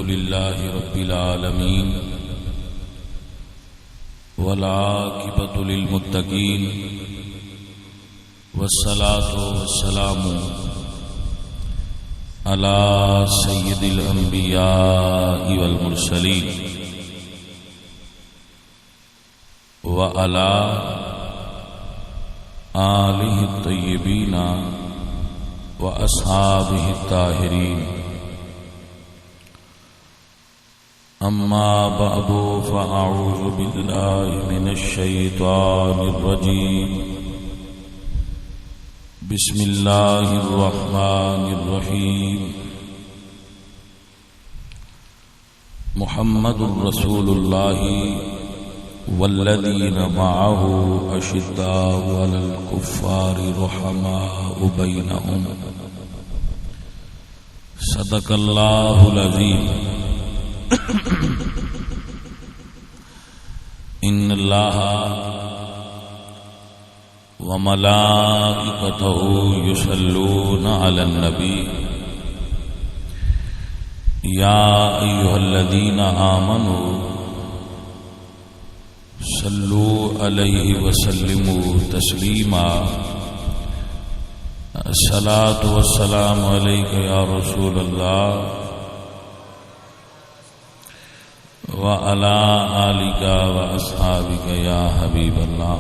لله رب العالمين والعاقبة للمتقين والصلاة والسلام على سيد الأنبياء والمرسلين وعلى آله الطيبين وأصحابه الطاهرين. أما بعد فأعوذ بالله من الشيطان الرجيم. بسم الله الرحمن الرحيم. محمد رسول الله والذين معه أشداء على الكفار رحماء بينهم. صدق الله العظيم. إن الله وملائكته يصلون على النبي يا أيها الذين آمنوا صلوا عليه وسلموا تسليما. الصلاة والسلام عليك يا رسول الله وعلى آلك وأصحابك يا حبيب الله.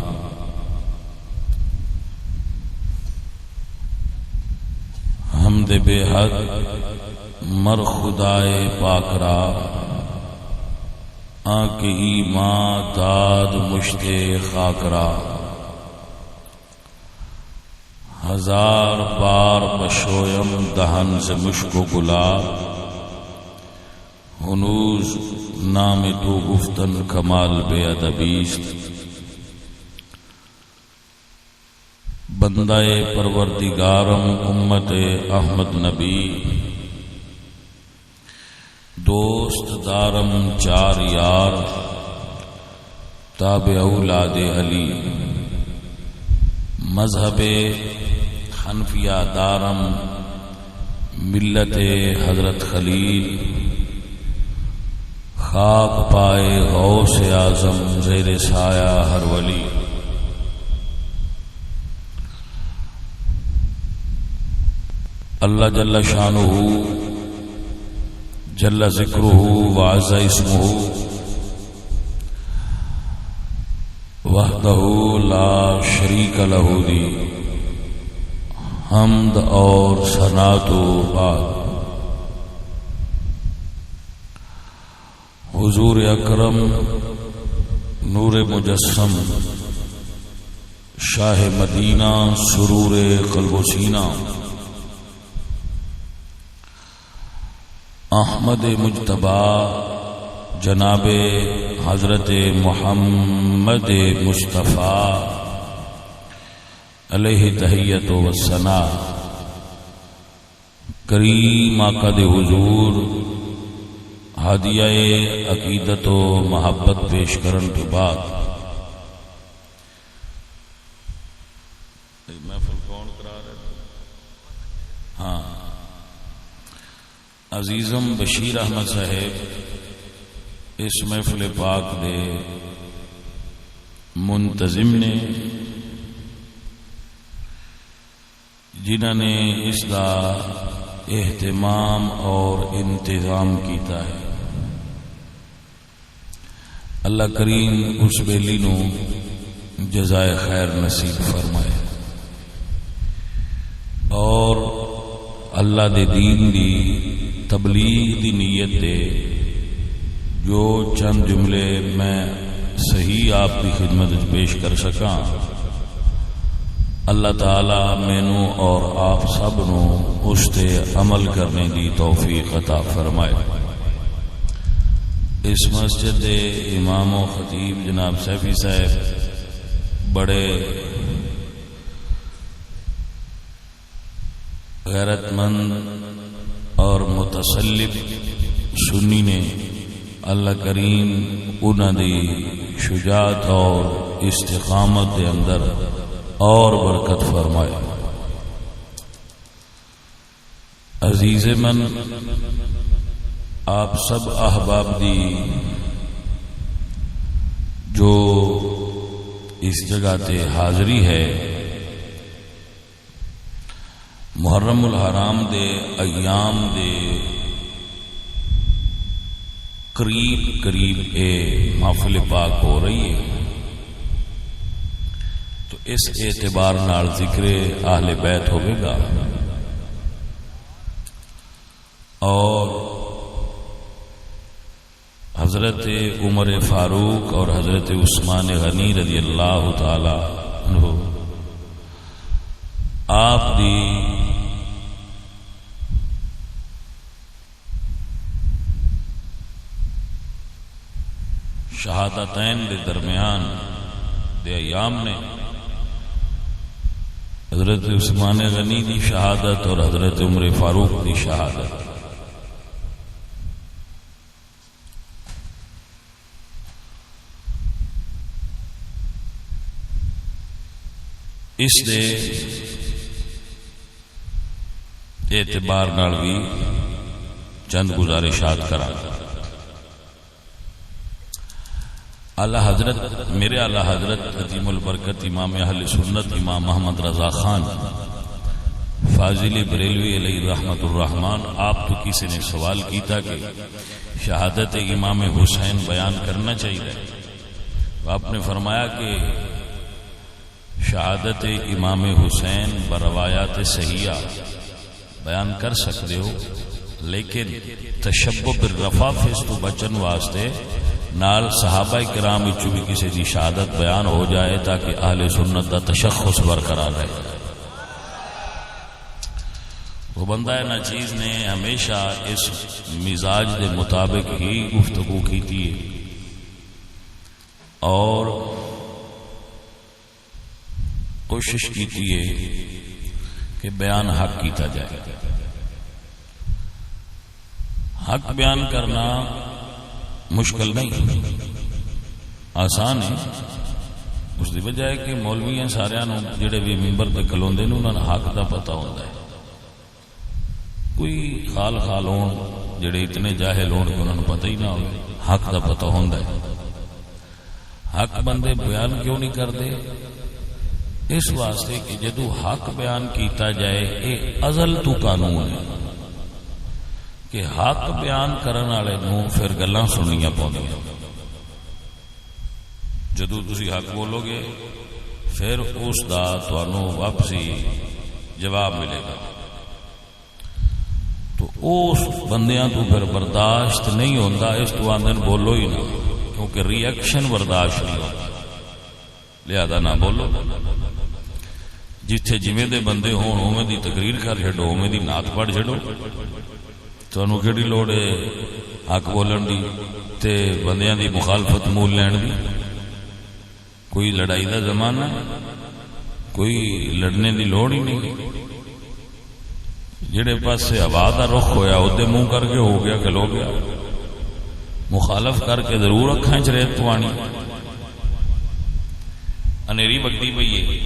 حمد بے حق مر خدائے پاک را آنکھ ایمان داد مشت خاک را. ہزار بار بشویم دہن سے مشک و گلاب ہنوز نام تو گفتن کمال بے ادبیست. بندہ پروردگارم امت احمد نبی دوست دارم چار یار تابع اولاد علی. مذہب حنفیہ دارم ملت حضرت خلیل. خاک پائے غوث اعظم زیر سایہ ہر ولی. اللہ جل شانہ جل ذکرہ وعز اسمہ وحدہ لا شریک لہ دی حمد اور ثنا تو بعد. حضور اکرم نور مجسم شاہ مدینہ سرور قلب و سینہ احمد مجتبی جناب حضرت محمد مصطفیٰ علیہ تحیت و ثنا. کریم آقا دے حضور ہدیہ عقیدت و محبت پیش کرن کے بعد محفل کون کرا رہے؟ ہاں عزیزم بشیر احمد صاحب اس محفل پاک دے منتظم نے جنہوں نے اس کا اہتمام اور انتظام کیتا ہے. اللہ کریم اس بیلی نو جزائے خیر نصیب فرمائے اور اللہ دے دین دی تبلیغ دی نیت دے جو چند جملے میں صحیح آپ کی خدمت پیش کر سکاں. اللہ تعالی مینوں اور آپ سب نو اس تے عمل کرنے دی توفیق عطا فرمائے. اس مسجد دے امام و خطیب جناب سیفی صاحب بڑے غیرت مند اور متسلب سنی نے اللہ کریم انہاں دی شجاعت اور استقامت کے اندر اور برکت فرمائے. عزیز من آپ سب احباب دی جو اس جگہ تے حاضری ہے، محرم الحرام دے ایام دے قریب اے محفل پاک ہو رہی ہے، تو اس اعتبار نال ذکر اہل بیت ہوئے گا، اور حضرت عمر فاروق اور حضرت عثمان غنی رضی اللہ تعالی عنہ آپ دی شہادتین دے درمیان دے ایام نے، حضرت عثمان غنی دی شہادت اور حضرت عمر فاروق دی شہادت، اس دے اعتبار نال بھی چند گزارشات کرا۔ اعلی حضرت میرے اعلی حضرت عظیم البرکت امام اہل سنت امام محمد رضا خان فاضل بریلوی علیہ رحمت الرحمن، آپ تو کسی نے سوال کیتا کہ شہادت امام حسین بیان کرنا چاہیے، آپ نے فرمایا کہ شہادت امام حسین بروایات صحیحہ بیان کر سکتے ہو، لیکن تشبہ بالرفافظ تو بچن واسطے نال صحابہ کرام وچوں بھی کسی دی شہادت بیان ہو جائے تاکہ اہل سنت دا تشخص برقرار رہے۔ وہ بندہ ہے نا چیز نے ہمیشہ اس مزاج دے مطابق ہی گفتگو کی تھی، اور کوشش کیتی ہے کہ بیان حق کیتا جائے۔ حق بیان کرنا مشکل نہیں، آسان ہے، اس دی وجہ ہے کہ مولوی سارے جڑے بھی ممبر تے کھلوندے نے انہاں نوں حق دا پتہ ہوندا ہے، کوئی خال ہون جڑے اتنے جاہل ہون کہ انہاں نوں پتہ ہی نہ ہوے، حق دا پتہ ہوندا ہے۔ حق بندے بیان کیوں نہیں کردے؟ اس واسطے کہ جدو حق بیان کیتا جائے یہ ازل تو قانون ہے کہ حق بیان کرن والے نوں پھر گلاں سننیاں پوندیاں، جدو تسی حق بولو گے پھر اس دا تانوں واپسی جواب ملے گا، تو اس بندیاں تو پھر برداشت نہیں ہوندا، اس تو آندن بولو ہی نہ، کیونکہ ری ایکشن برداشت نہیں ہوتا، لہذا نہ بولو۔ جتھے جویں دے بندے ہون اوویں دی تقریر کر چھڈو، اوویں دی نعت پڑھ چھڈو، تانوں کیڑی لوڑ ہے حق بولن دی تے بندیاں دی مخالفت مول لین دی؟ کوئی لڑائی دا زمانہ، کوئی لڑنے دی لوڑ ہی نہیں، جڑے پاسے ہوا دا رخ ہویا اودے منہ کر کے ہو گیا کھلو گیا، مخالف کر کے ضرور اکھاں چ ریت پوانی، انیری بگدی پئی ہے،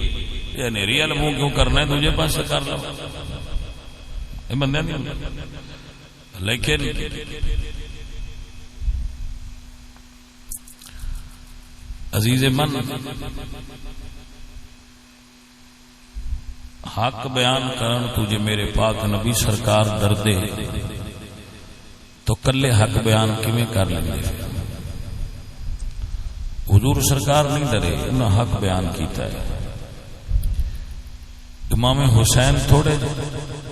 یہ انیری والے منہ کیوں کرنا ہے، دوجے پاس کر لو، یہ بندے نہیں۔ لیکن عزیز من، حق بیان کرن تجھے میرے پاک نبی سرکار ڈردے تو کلے حق بیان کیویں کر لیں؟ حضور سرکار نہیں ڈرے، انہوں حق بیان کیتا ہے۔ امام حسین تھوڑے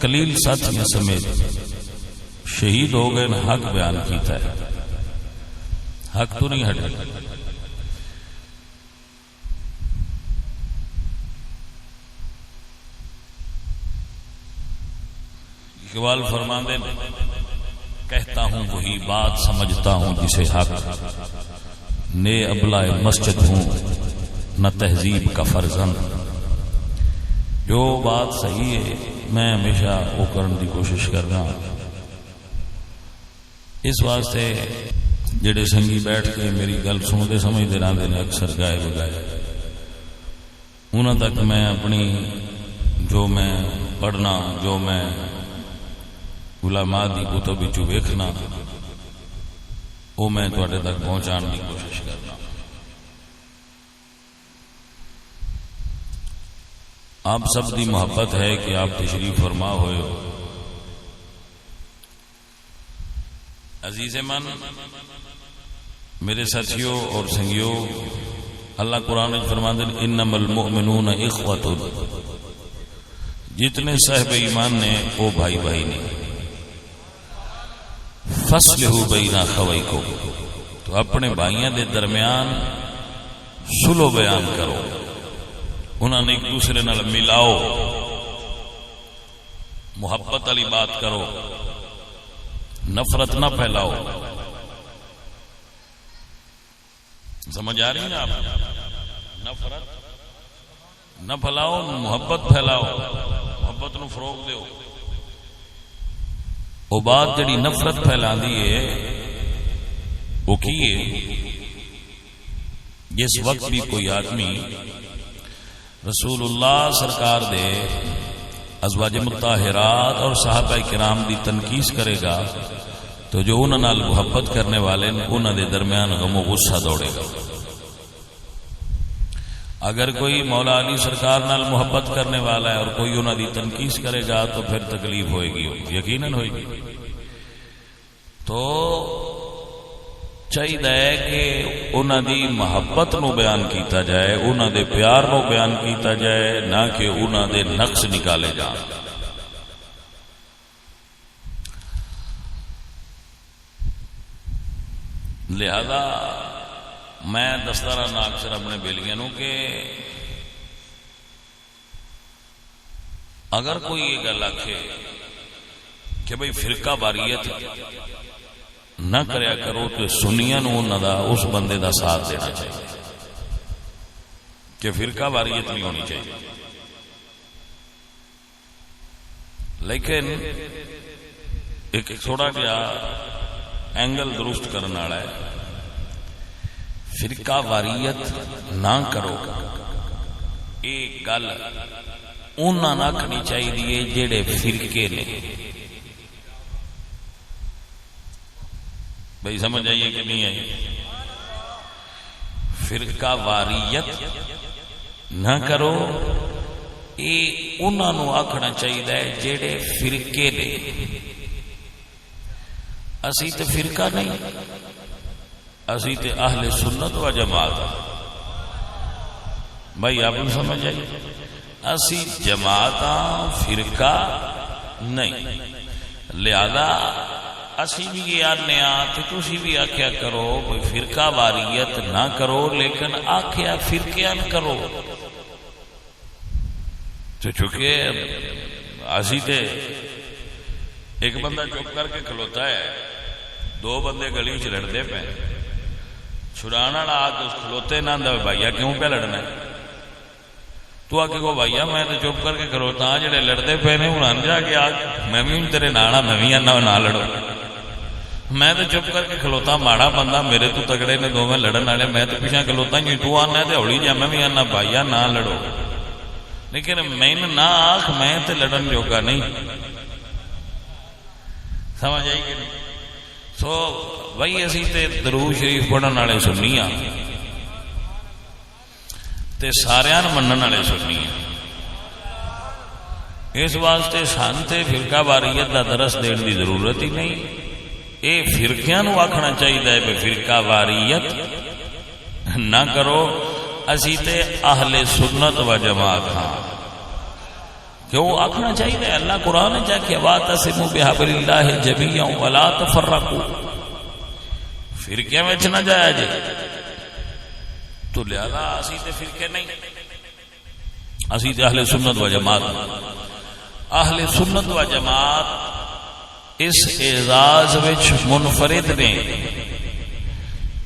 قلیل ساتھیوں سمیت شہید ہو گئے، حق بیان کیتا ہے، حق تو نہیں ہٹے۔ اقبال فرماندے کہتا ہوں وہی بات سمجھتا ہوں جسے حق، نے ابلائے مسجد ہوں نہ تہذیب کا فرزند، جو بات صحیح ہے میں ہمیشہ وہ کرنے کی کوشش کرنا۔ اس واسطے جڑے سنگی بیٹھ کے میری گل سنتے سمجھتے رہتے ہیں اکثر گائے بگائے، انہوں تک میں اپنی جو میں پڑھنا، جو میں علماء دی کتب وچوں ویکھنا، وہ میں تواڈے تک پہنچان کی کوشش کرنا. آپ سب دی محبت ہے کہ آپ تشریف فرما ہوئے ہو. عزیز من میرے ساتھیوں اور سنگیوں، اللہ قرآن میں فرماتے ہیں انما المؤمنون اخوۃ، جتنے صاحب ایمان نے وہ بھائی بھائی نے. فاصلحوا بین اخویکم، تو اپنے بھائیاں دے درمیان صلح بیان کرو، انہاں نے ایک دوسرے نال ملاؤ، محبت والی بات کرو، نفرت نہ پھیلاؤ. سمجھ آ رہی ہے آپ؟ نفرت نہ پھیلاؤ، محبت پھیلاؤ، محبت نو فروغ دیو. وہ بات جڑی نفرت پھیلا دی ہے وہ کی ہے؟ جس وقت بھی کوئی آدمی رسول اللہ سرکار دے ازواج مطہرات اور صحابہ کرام دی تنقید کرے گا تو جو انہاں نال محبت کرنے والے انہاں دے درمیان غم و غصہ دوڑے گا. اگر کوئی مولا علی سرکار نال محبت کرنے والا ہے اور کوئی انہاں دی تنقید کرے گا تو پھر تکلیف ہوئے گی، یقیناً ہوئے گی. تو چاہیے کہ انہاں دی محبت نو بیان کیتا جائے، انہاں دے پیار نو بیان کیتا جائے، نہ کہ انہاں دے نقص نکالے جان. لہذا میں دستا رہا اکثر اپنے بیلیاں نو کہ اگر کوئی یہ گل آکھے کہ بھئی فرقہ واریت نہ کریا کرو تو سنیاں نو انہاں دا اس بندے دا ساتھ دینا چاہیے کہ فرقہ واریت نہیں ہونی چاہیے. لیکن ایک تھوڑا جہا اینگل درست کرنے والا ہے. فرقہ واریت نہ کرو ایک گل انہاں نہ کرنی چاہیے جڑے فرقے نے. بھائی سمجھ آئیے کہ نہیں آئی؟ فرقہ واریت نہ کرو یہ انہاں نو آکھنا چاہیے جڑے فرقے نے. اسی تے فرقہ نہیں، اسی تے اہل سنت و جماعت. بھائی آپ کو سمجھ آئی؟ اسی جماعت فرقہ نہیں. لہذا اسی بھی یہ آنے تو تسی بھی آکھیا کرو کوئی فرقہ واریت نہ کرو، لیکن آکھیا فرقیاں کرو. تو چونکہ اسی تے ایک بندہ چپ کر کے کھلوتا ہے، دو بندے گلی چ لڑتے پے، چھڑانا والا آ کے کھلوتے نہ آندا بھائیا کیوں پہ لڑنا ہے؟ تو آ کے کہو بھائیا میں تو چپ کر کے کھلوتا ہاں، جڑے لڑتے پے نے ہوں جا کے آ میں بھی تیرے نال میں بھی آنا نہ لڑو. میں تو چپ کر کے کھلوتا ماڑا بندہ، میرے تو تگڑے نے دونوں لڑن والے، میں تو پیچھے کھلوتا جی تو آنا تو ہولی جا میں بھی آنا بھائیا نہ لڑو. لیکن میں نہ آخ میں تے لڑن جوگا نہیں. سمجھ آئی کہ نہیں؟ سو بھائی اسی تے درود شریف پڑھن والے سنی ہاں تے ساریاں منن والے سنی ہاں. اس واسطے سان تے فرقہ واریت دا درس دین دی ضرورت ہی نہیں. اے فرقیاں نو آکھنا چاہیے کہ فرقہ واریت نہ کرو. اسی تے اہل سنت و جماعت ہاں. کیوں آکھنا چاہیے؟ اللہ قرآن جا کے واعتصموا بحبل اللہ جمیعا ولا تفرقوا. فرقے میں نہ جایا جی. تو لہذا اسی تے فرقے نہیں، اسی تے اہل سنت و جماعت. اہل سنت و جماعت اس اعزاز وچ منفرد نے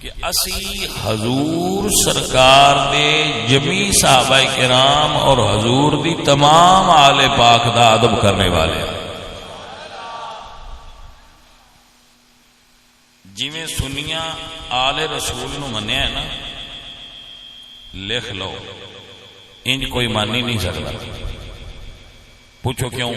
کہ اسی حضور سرکار دے جمی صحابہ کرام اور حضور دی تمام آل پاک دا ادب کرنے والے. جویں سنیاں آل رسول نو منیا ہے نا، لکھ لو انج کوئی مان ہی نہیں سکتا. پوچھو کیوں؟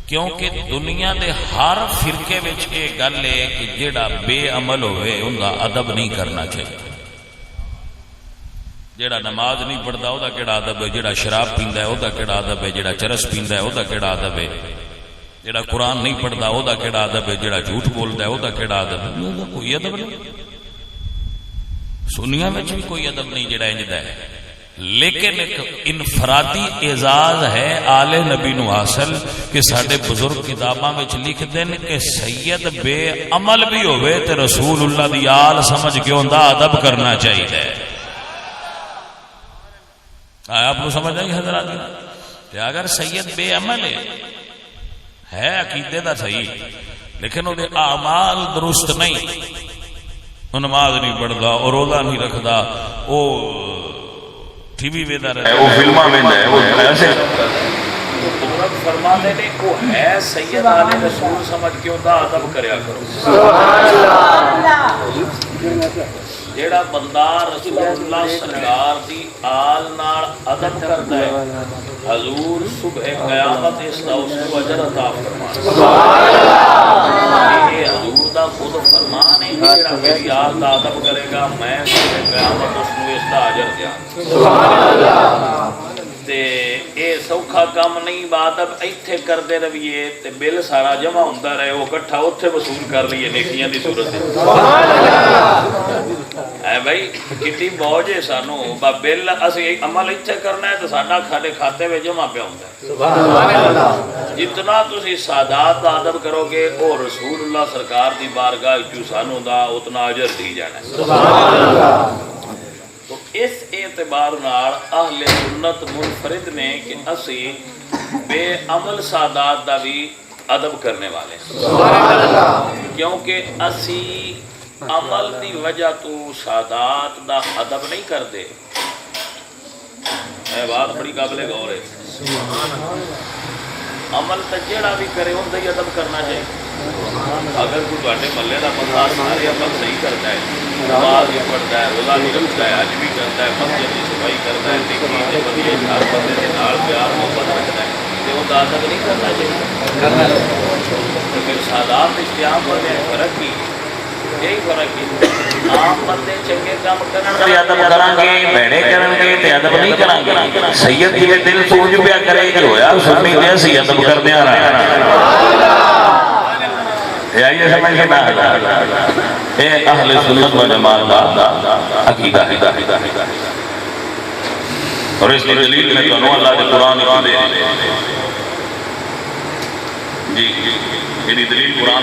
کیونکہ دنیا دے ہر فرقے وچ یہ گل ہے کہ جڑا بے عمل ہوئے ان کا ادب نہیں کرنا چاہیے. جڑا نماز نہیں پڑھتا وہ کہڑا ادب ہے، جڑا شراب پیندا ہے وہ کہڑا ادب ہے، جڑا چرس پیندا ہے وہ کہڑا ادب ہے، جڑا قرآن نہیں پڑھتا وہ کہڑا ادب ہے، جڑا جھوٹ بولتا ہے وہ کہڑا ادب ہے. کوئی ادب نہیں، سنیا میں بھی کوئی ادب نہیں جڑا انجدا ہے. لیکن ایک انفرادی اعزاز ہے آل نبی نو حاصل کہ سارے بزرگ کتاباں میں لکھ دین کہ سید بے عمل بھی ہوئے تے رسول اللہ دی آل سمجھ کے اوندا ادب کرنا چاہیے. آپ کو سمجھ آئی حضرات؟ اگر سید بے عمل ہے عقیدے دا صحیح لیکن وہ اعمال درست نہیں، وہ نماز نہیں پڑھتا اور روزہ نہیں رکھتا، وہ ٹی وی ویدا رہتا ہے، وہ فلماں ویندا ہے، وہ ایسے بزرگ فرماتے نے کو ہے سید آل رسول سمجھ کے اوندا ادب کریا کرو. سبحان اللہ. جیڑا بندہ رسول اللہ سرکار دی آل نال ادب کرتا ہے حضور صبح قیامت اس دا اس کو اجر عطا فرمائے. سبحان اللہ. یہ حضور دا خود فرمان ہے کہ جیڑا میری آل دا ادب کرے گا میں صبح قیامت اس کو اس دا اجر دیاں. سبحان اللہ. تے اے سوکھا کام نہیں، ادب ایتھے کردے رویے تے بل سارا جمع ہوندا رہے، وہ اکٹھا اوتھے وصول کر لئے نیکیاں دی صورت ہے. سبحان اللہ. اے بھائی کتنی بوجھ ہے سانو، بل اسی عمل ایتھے کرنا ہے تو ساڈا کھاتے کھاتے میں جمع پہ ہوندا ہے. سبحان اللہ. جتنا تسی سادات دا ادب کرو گے او رسول اللہ سرکار دی بارگاہ وچوں سانو دا اتنا اجر دی جانا ہے. سبحان اللہ. تو اس اعتبار نال اہل سنت منفرد نے کہ اسی بے عمل سادات دا بھی ادب کرنے والے ہیں. سبحان اللہ. کیونکہ اسی عمل دی وجہ تو سادات دا ادب نہیں کرتے. یہ بات بڑی قابل غور ہے. عمل تو جیڑا بھی کرے ان کا ہی ادب کرنا چاہیے. اگر کوئی تھوڑے محلے کا بندہ سارے عمل صحیح کرتا ہے، نماز بھی پڑھتا ہے، روزہ بھی رکھتا ہے، حج بھی کرتا ہے، مسجد کی صفائی کرتا ہے، نیکی تے بندے ہر بندے کے نال پیار محبت رکھتا ہے، تو وہ ادب نہیں کرنا چاہیے. تو پھر سادات اشتیاق والے فرق کی یہی فرق ہے. عام بندے چنگے کام کرن تے ادب کران گے، بھڑے کرن گے تے ادب نہیں کران گے. سید جی دل سوچ پیا کرے کہ ہویا سنی تے اسی ادب کردے آ رہے ہیں. یہ سمجھ کے نہ اے اہل سنت و جماعت دا عقیدہ ہے. اور اس کی دلیل میں تو اللہ کے قرآن کی دے جی میری دلیل قرآن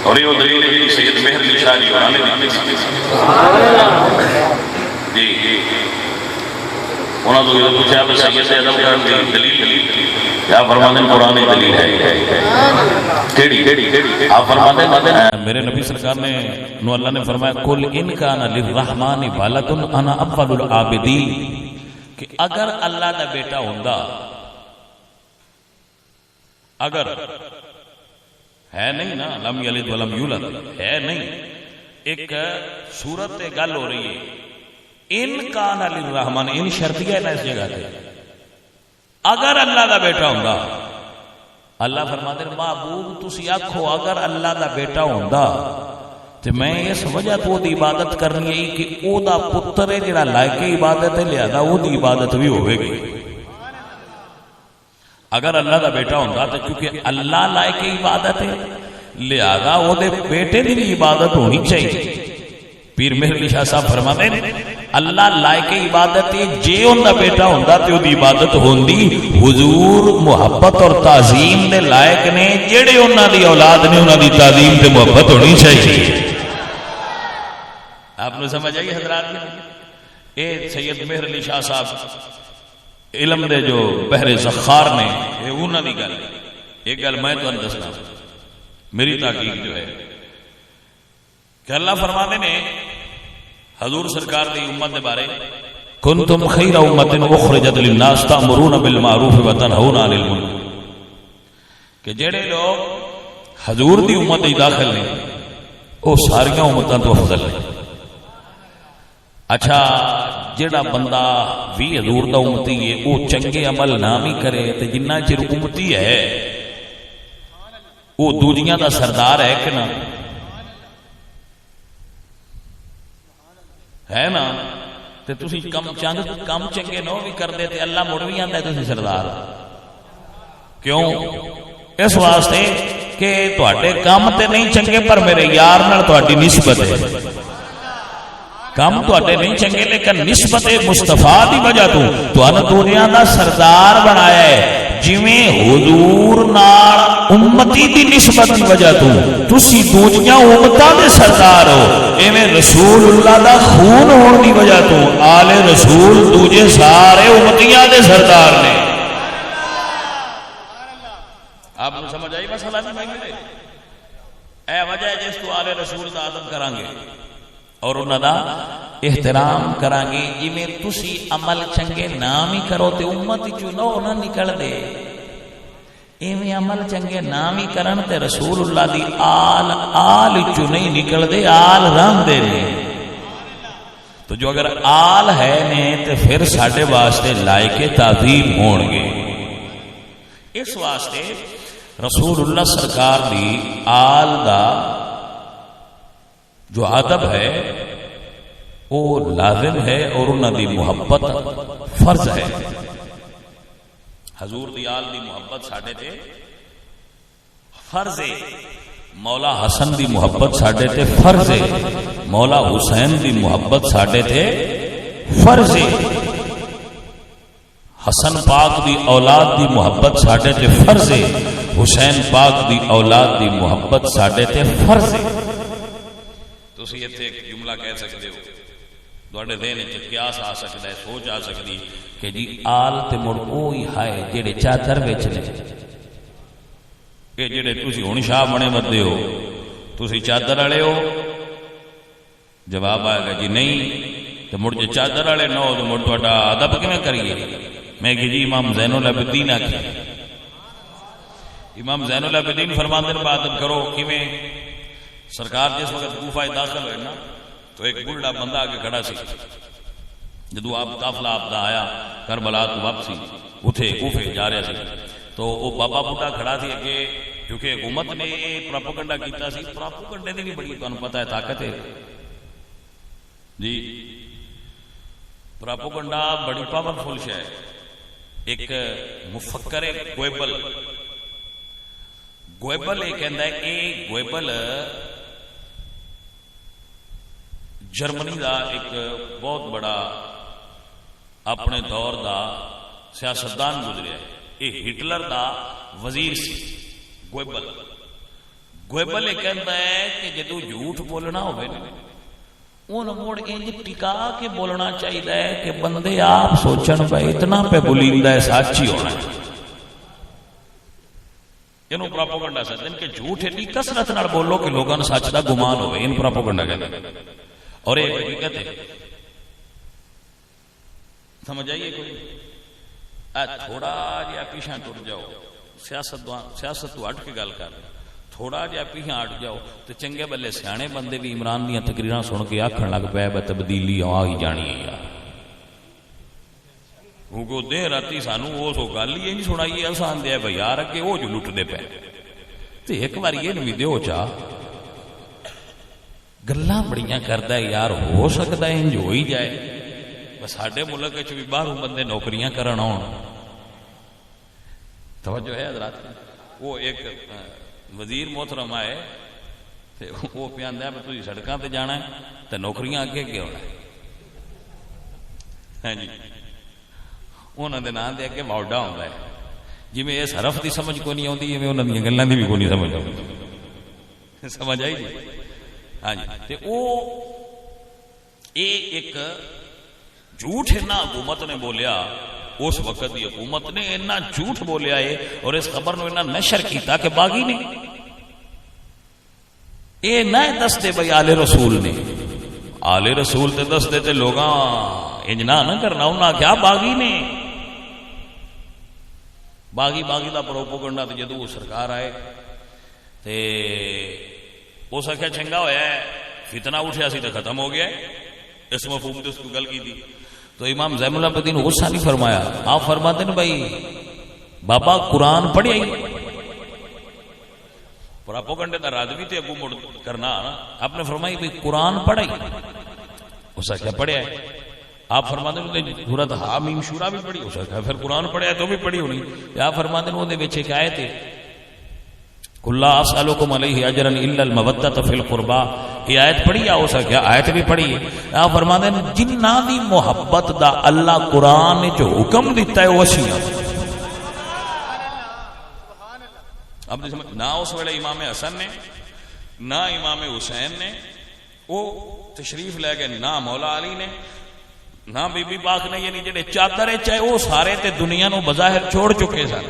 اور یہ دلیل ہے سید مہر علی شاہ جی ہونا جی انہوں نے پوچھا کہ سید سے ادب کرنے کی دلیل کیا فرماتے ہیں؟ قرآن دلیل ہے. آپ فرماتے ہیں میرے نبی سرکار نے نو اللہ نے فرمایا قل ان کان للرحمن ولد انا اول العابدین، کہ اگر اللہ دا بیٹا ہوندا، اگر ہے نہیں نا، لم یلد ولم یولد ہے نہیں، ایک صورت گل ہو رہی ہے ان کان للرحمن، ان شرطیہ ہے نا اس جگہ تے، اگر اللہ دا بیٹا ہوندا. اللہ فرماتے ہیں محبوب تسی آکھو اگر اللہ دا بیٹا ہوندا تے میں اس وجہ تو دی عبادت کرنی ہے کہ او دا پتر ہے جڑا لائق عبادت ہے، لہذا او دی عبادت بھی ہوئے گی. اگر اللہ دا بیٹا ہوندا تو کیونکہ اللہ لائق عبادت ہے لہذا وہ دے بیٹے دی بھی عبادت ہونی چاہیے. پیر مہر علی شاہ صاحب فرماتے ہیں اللہ لائق عبادت ہے، جے ان دا بیٹا ہوندا تے او دی عبادت ہوندی. حضور محبت اور تعظیم دے لائق نے، جڑے انہاں دی اولاد نے انہاں دی تعظیم تے محبت ہونی چاہیے. آپ نے سمجھ آئی حضرات؟ اے سید مہر علی شاہ صاحب علم دے جو بحر زخار نے، یہ انہاں دی گل ہے. ایک گل میں تو دسنا میری تحقیق جو ہے کہ اللہ فرماتے نے حضور سرکار دی امت دے بارے کنتم خیر امت اخرجت للناس تأمرون بالمعروف وتنہون عن المنکر، کہ جڑے لوگ حضور دی امت دی داخل نے وہ ساریاں امتاں تو افضل ہیں. اچھا جڑا بندہ بھی حضور دا امتی ہے وہ چنگے عمل نہ بھی کرے تے جنہ چر امتی ہے وہ دوجیاں دا سردار ہے کہ نہ ہے نا؟ تے تسی کم چنگے نو بھی کر دے تے اللہ مڑ بھی آندا ہے تسی سردار کیوں؟ اس واسطے کہ تواڈے کام تے نہیں چنگے پر میرے یار نال تواڈی نسبت ہے کام تواڈے نہیں چنگے لیکن نسبت مصطفیٰ دی وجہ تو تانوں دنیا دا سردار بنایا ہے جویں حضور نال امتی دی نسبت دی وجہ تو تسی دوجیاں امتاں دے سردار ہو ایویں رسول اللہ دا خون ہون دی وجہ تو آل رسول دوجے سارے امتیاں دے سردار نے آپ کو سمجھ آئی مسئلہ نہیں بھائی اے وجہ ہے جس تو آل رسول دا ادب کران گے اور انہاں دا احترام کران گے جویں تسی عمل چنگے نام ہی کرو تے امت چوں نہ نکل دے ایویں عمل چنگے نام ہی کرن تے رسول اللہ دی آل چوں نہیں نکل دے آل رہن دے نے تو جو اگر آل ہے نے تے پھر ساڈے واسطے لائق تعظیم ہون گے اس واسطے رسول اللہ سرکار دی آل دا جو ادب ہے وہ لازم ہے اور انہاں دی محبت فرض ہے حضور دی آل دی محبت ساڈے تے فرض ہے مولا حسن دی محبت ساڈے تے فرض ہے مولا حسین دی محبت ساڈے تے فرض ہے حسن پاک دی اولاد دی محبت ساڈے تے فرض ہے حسین پاک دی اولاد دی محبت ساڈے تے فرض ہے تسی ایتھے ایک جملہ کہہ سکتے ہو تواڈے ذہن وچ قیاس آ سکدا ہے سوچ آ سکدی کہ جی آل تے مڑ اوہی ہائے جڑے چادر وچ نے کہ جڑے تسی ہن شاہ بنے مدے ہو تسی چادر والے ہو جواب آئے گا جی نہیں تے مڑ جے چادر والے نہ ہو تے مڑ تہاڈا ادب کیویں کریے میں کہ جی امام زین العابدین آکھیا امام زین العابدین فرماندے نے ادب کرو کیویں سرکار جس وقت کوفہ داخل ہوئے نا تو ایک بوڑھا بندہ آگے کھڑا سی جدو آپ قافلہ آپ دا آیا کربلا تو واپسی اتھے کوفے جا رہے سی تو وہ بابا بوڑھا کھڑا سی کہ کیونکہ حکومت نے یہ پراپوگنڈا کیتا سی پراپوگنڈے دی بھی بڑی تانوں پتہ ہے طاقت ہے جی پراپوگنڈا بڑی پاورفل شے ہے ایک مفکر گوئبل یہ کہندا ہے کہ گوئبل جرمنی دا ایک بہت بڑا اپنے دور دا سیاستدان گزریا ہے یہ ہٹلر دا وزیر سی گوئبل یہ کہندا ہے کہ جدو جھوٹ بولنا ہوئے نا اون موڑ انج ٹکا کے بولنا چاہیے کہ بندے آپ سوچن پہ اتنا پہ بولیندا ہے سچ ہی ہونا ہے انہوں پراپوگنڈا سکتے ہیں کہ جھوٹ اتنی کثرت نال بولو کہ لوگوں نے سچ دا گمان ہوئے ان پراپوگنڈا کہتے ہیں اور ایک حقیقت ہے سمجھ آئیے کوئی تھوڑا جہا پیچھے ٹر جاؤ سیاست تو ہٹ کے گل کر تھوڑا جہا پیچھے ہٹ جاؤ تو چنگے بلے سیانے بندے بھی عمران دیاں تقریراں سن کے آکھن لگ پے تبدیلی آ ہی جانی ہے یار کیونکہ دیر راتی سانو اس گل ہی نہیں سنائی آسان دیا بھائی یار اگے وہ جو لٹتے پے تو ایک بار یہ بھی دیو چاہ گلاں بڑیاں کردا ہے یار ہو سکتا ہے انج ہو ہی جائے بس ساڈے ملک وچ بھی باہروں بندے نوکریاں کرن آؤن توجہ ہے حضرات وہ ایک وزیر محترم آئے تے وہ پیاندا ہے تسی سڑکاں تے جانا ہے تے نوکریاں اگے اگے ہونا ہے ہاں جی انہوں نے نام دے کے واؤڈا ہوندا ہے جی میں اس حرف دی سمجھ کو نہیں آتی میں انہوں نے گلاں دی بھی کو نہیں سمجھ آتی سمجھ آئی جی ہاں جی تے او ایک جھوٹ اتنا حکومت نے بولیا اس وقت دی حکومت نے اتنا جھوٹ بولیا ہے اور اس خبر نو اتنا نشر کیتا کہ باغی نے اے نہ دس دے بھائی آل رسول نے آل رسول تے دس دے تے لوگاں انجنا نہ کرنا انہاں کیا باغی نے باغی دا پروپیگنڈا تے جدوں سرکار آئے تے اس آخیا چنگا ہویا ہے فتنہ اٹھیا سی تے ختم ہو گیا ہے اس مفہوم تے اس کو گل کی تھی تو امام زین العابدین غصہ نہیں فرمایا. آپ فرماتے ہیں بھائی بابا قرآن پڑھیا ہی پراپوگنڈے کا راج بھی تو اگو مڑ کرنا نا. آپ نے فرمائی بھائی قرآن پڑھا ہی. اس کا کیا پڑھیا ہے؟ آپ فرماتے ہیں سورۃ حامیم شورا بھی پڑھی. اس کا پھر قرآن پڑھیا تو بھی پڑھی ہونی. آپ فرماتے ہیں وہ ایک آیت ہے قُلْ لَا أَسْأَلُكُمْ عَلَيْهِ أَجْرًا إِلَّا الْمَوَدَّةَ فِي الْقُرْبَى. یہ آیت پڑھی یا اس کا آیت بھی پڑھی ہے. آپ فرماتے ہیں جنہاں دی محبت دا اللہ قرآن نے جو حکم دیتا ہے وہ سیاں. اب نہ اس ویلے امام حسن نے نہ امام حسین نے وہ تشریف لے گئے، نہ مولا علی نے نہ بی بی پاک نے، یعنی جڑے چادر چاہے وہ سارے تے دنیا نو بظاہر چھوڑ چکے سن.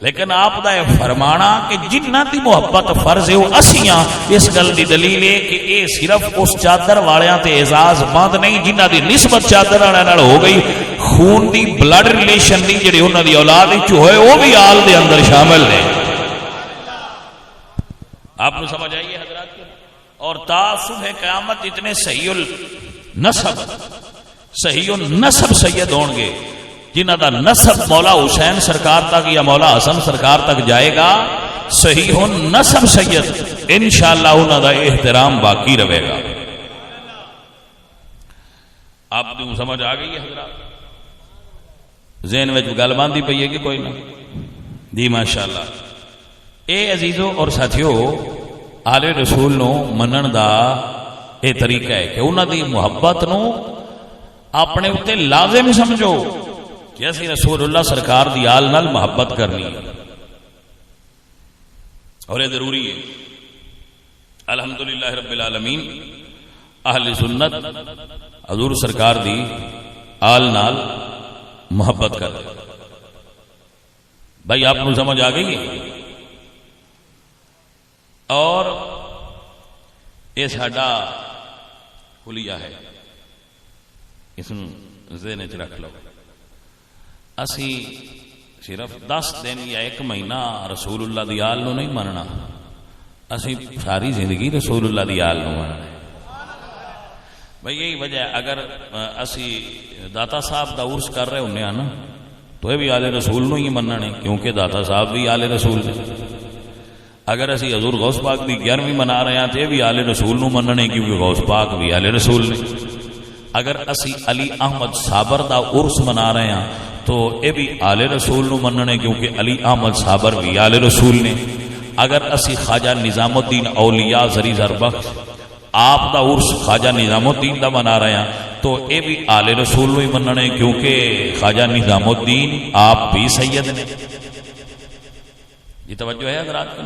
لیکن آپ دا یہ فرمانا کہ جنہ دی محبت فرض ہے وہ اسیاں، اس گل دی دلیل ہے کہ اے صرف اس چادر والیاں تے اعزاز مند نہیں جنہ دی نسبت چادر والے نال ہو گئی. خون دی بلڈ ریلیشن دی جڑی انہاں دی اولاد وچ ہوئے وہ بھی آل دے اندر شامل نے. آپ کو سمجھ آئیے حضرات کے؟ اور تا صبح قیامت اتنے صحیح النسب سید ہون گے جنہ دا نسب مولا حسین سرکار تک یا مولا حسن سرکار تک جائے گا. صحیح النسب سید انشاءاللہ انہاں دا احترام باقی رہے گا. آپ کو سمجھ آ گئی ہے حضرات؟ ذہن میں گل باندھی پئی ہے کہ کوئی نہ؟ جی ماشاءاللہ. اے عزیزو اور ساتھیو، آل رسول نو منن دا اے طریقہ ہے کہ انہاں دی محبت نو اپنے اتے لازم سمجھو کہ اسی رسول اللہ سرکار دی آل نال محبت کرنی ہے اور یہ ضروری ہے. الحمدللہ رب العالمین اہل سنت حضور سرکار دی آل نال محبت کر. بھائی آپ کو سمجھ آ گئی ہے؟ اور یہ ساڈا حلیہ ہے، اس ذہن چ رکھ لو. اسی صرف 10 دن یا 1 مہینہ رسول اللہ دی آل نو نہیں مننا، اسی ساری زندگی رسول اللہ دی آل نو مننا. بھئی یہی وجہ ہے اگر اسی داتا صاحب دا عرس کر رہے ہونے ہیں نا تو یہ بھی آل رسول نو ہی مننا ہے، کیونکہ داتا صاحب بھی آل رسول نے. اگر اسی حضور غوث پاک دی 11ویں منا رہے ہیں تو یہ بھی آل رسول نو مننے کیونکہ غوث پاک بھی آل رسول نے. اگر اسی علی احمد صابر دا عرس منا رہے ہیں تو یہ بھی آل رسول نو مننے کیونکہ علی احمد صابر بھی آل رسول نے. اگر اسی خواجہ نظام الدین اولیاء زری زربخش آپ دا عرس خواجہ نظام الدین دا منا رہے ہیں تو یہ بھی آل رسول نو ہی مننے کیونکہ خواجہ نظام الدین آپ بھی سید نے. یہ توجہ ہے حضرات کا؟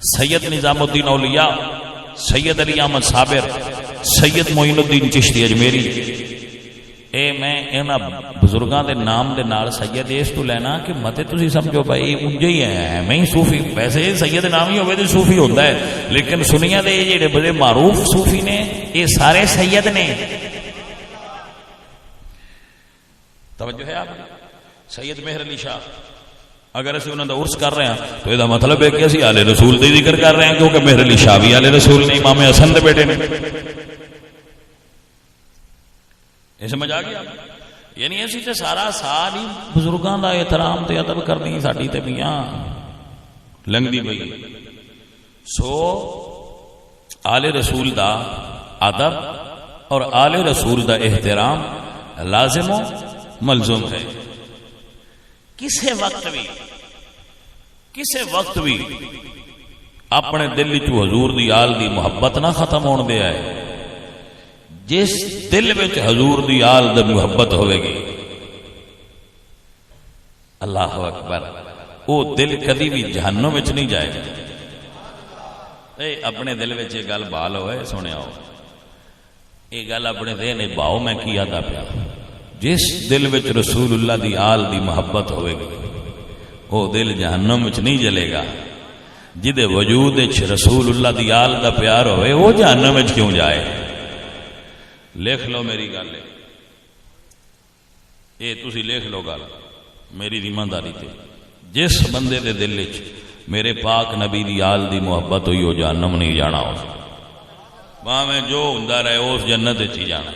سید نظام الدین اولیاء، سید علی احمد صابر، سید معین الدین چشتی اجمیری. اے میں انہاں بزرگاں دے نام دے نال سید اس تو لینا کہ متے تسی سمجھو بھائی انجے ہی ہے میں ہی صوفی. ویسے سید نام ہی ہوئے تو صوفی ہوتا ہے، لیکن سنیا دے جڑے بڑے معروف صوفی نے یہ سارے سید نے. توجہ ہے آپ؟ سید مہر علی شاہ اگر اسی انہوں نے عرس کر رہے ہیں تو یہ مطلب ہے کہ اسی آل رسول دے ذکر کر رہے ہیں کیونکہ مہر علی شاہ بھی آل رسول نے، امام حسن دے بیٹے نے. یہ سمجھ آ گیا؟ یعنی اسی تے سارا ساری بزرگاں دا احترام تے ادب کرنی ساڈی تے میاں لنگدی پئی. سو آل رسول دا ادب اور آل رسول دا احترام لازم و ملزوم ہے. کسے وقت بھی اپنے دل چو حضور دی آل دی محبت نہ ختم ہون دے آئے. جس دل وچ حضور دی آل دی محبت ہوئے گی اللہ اکبر وہ دل کدی بھی جہنم وچ نہیں جائے گا. اے اپنے دل وچ یہ گل بال ہوئے سنیا ہو، یہ گل اپنے دل باؤ میں کیا دا پیا. جس دل وچ رسول اللہ دی آل دی محبت ہوئے گی وہ دل جہنم وچ نہیں جلے گا. جدے وجود وچ رسول اللہ دی آل دا پیار ہوئے وہ جہنم وچ کیوں جائے؟ لکھ لو میری گل، یہ تسی لکھ لو گل میری ایمانداری تے. جس بندے دے دل وچ میرے پاک نبی دی آل دی محبت ہوئی وہ جہنم نہیں جانا. وہاں میں جو ہوندا رہے اس جنت وچ ہی جانا.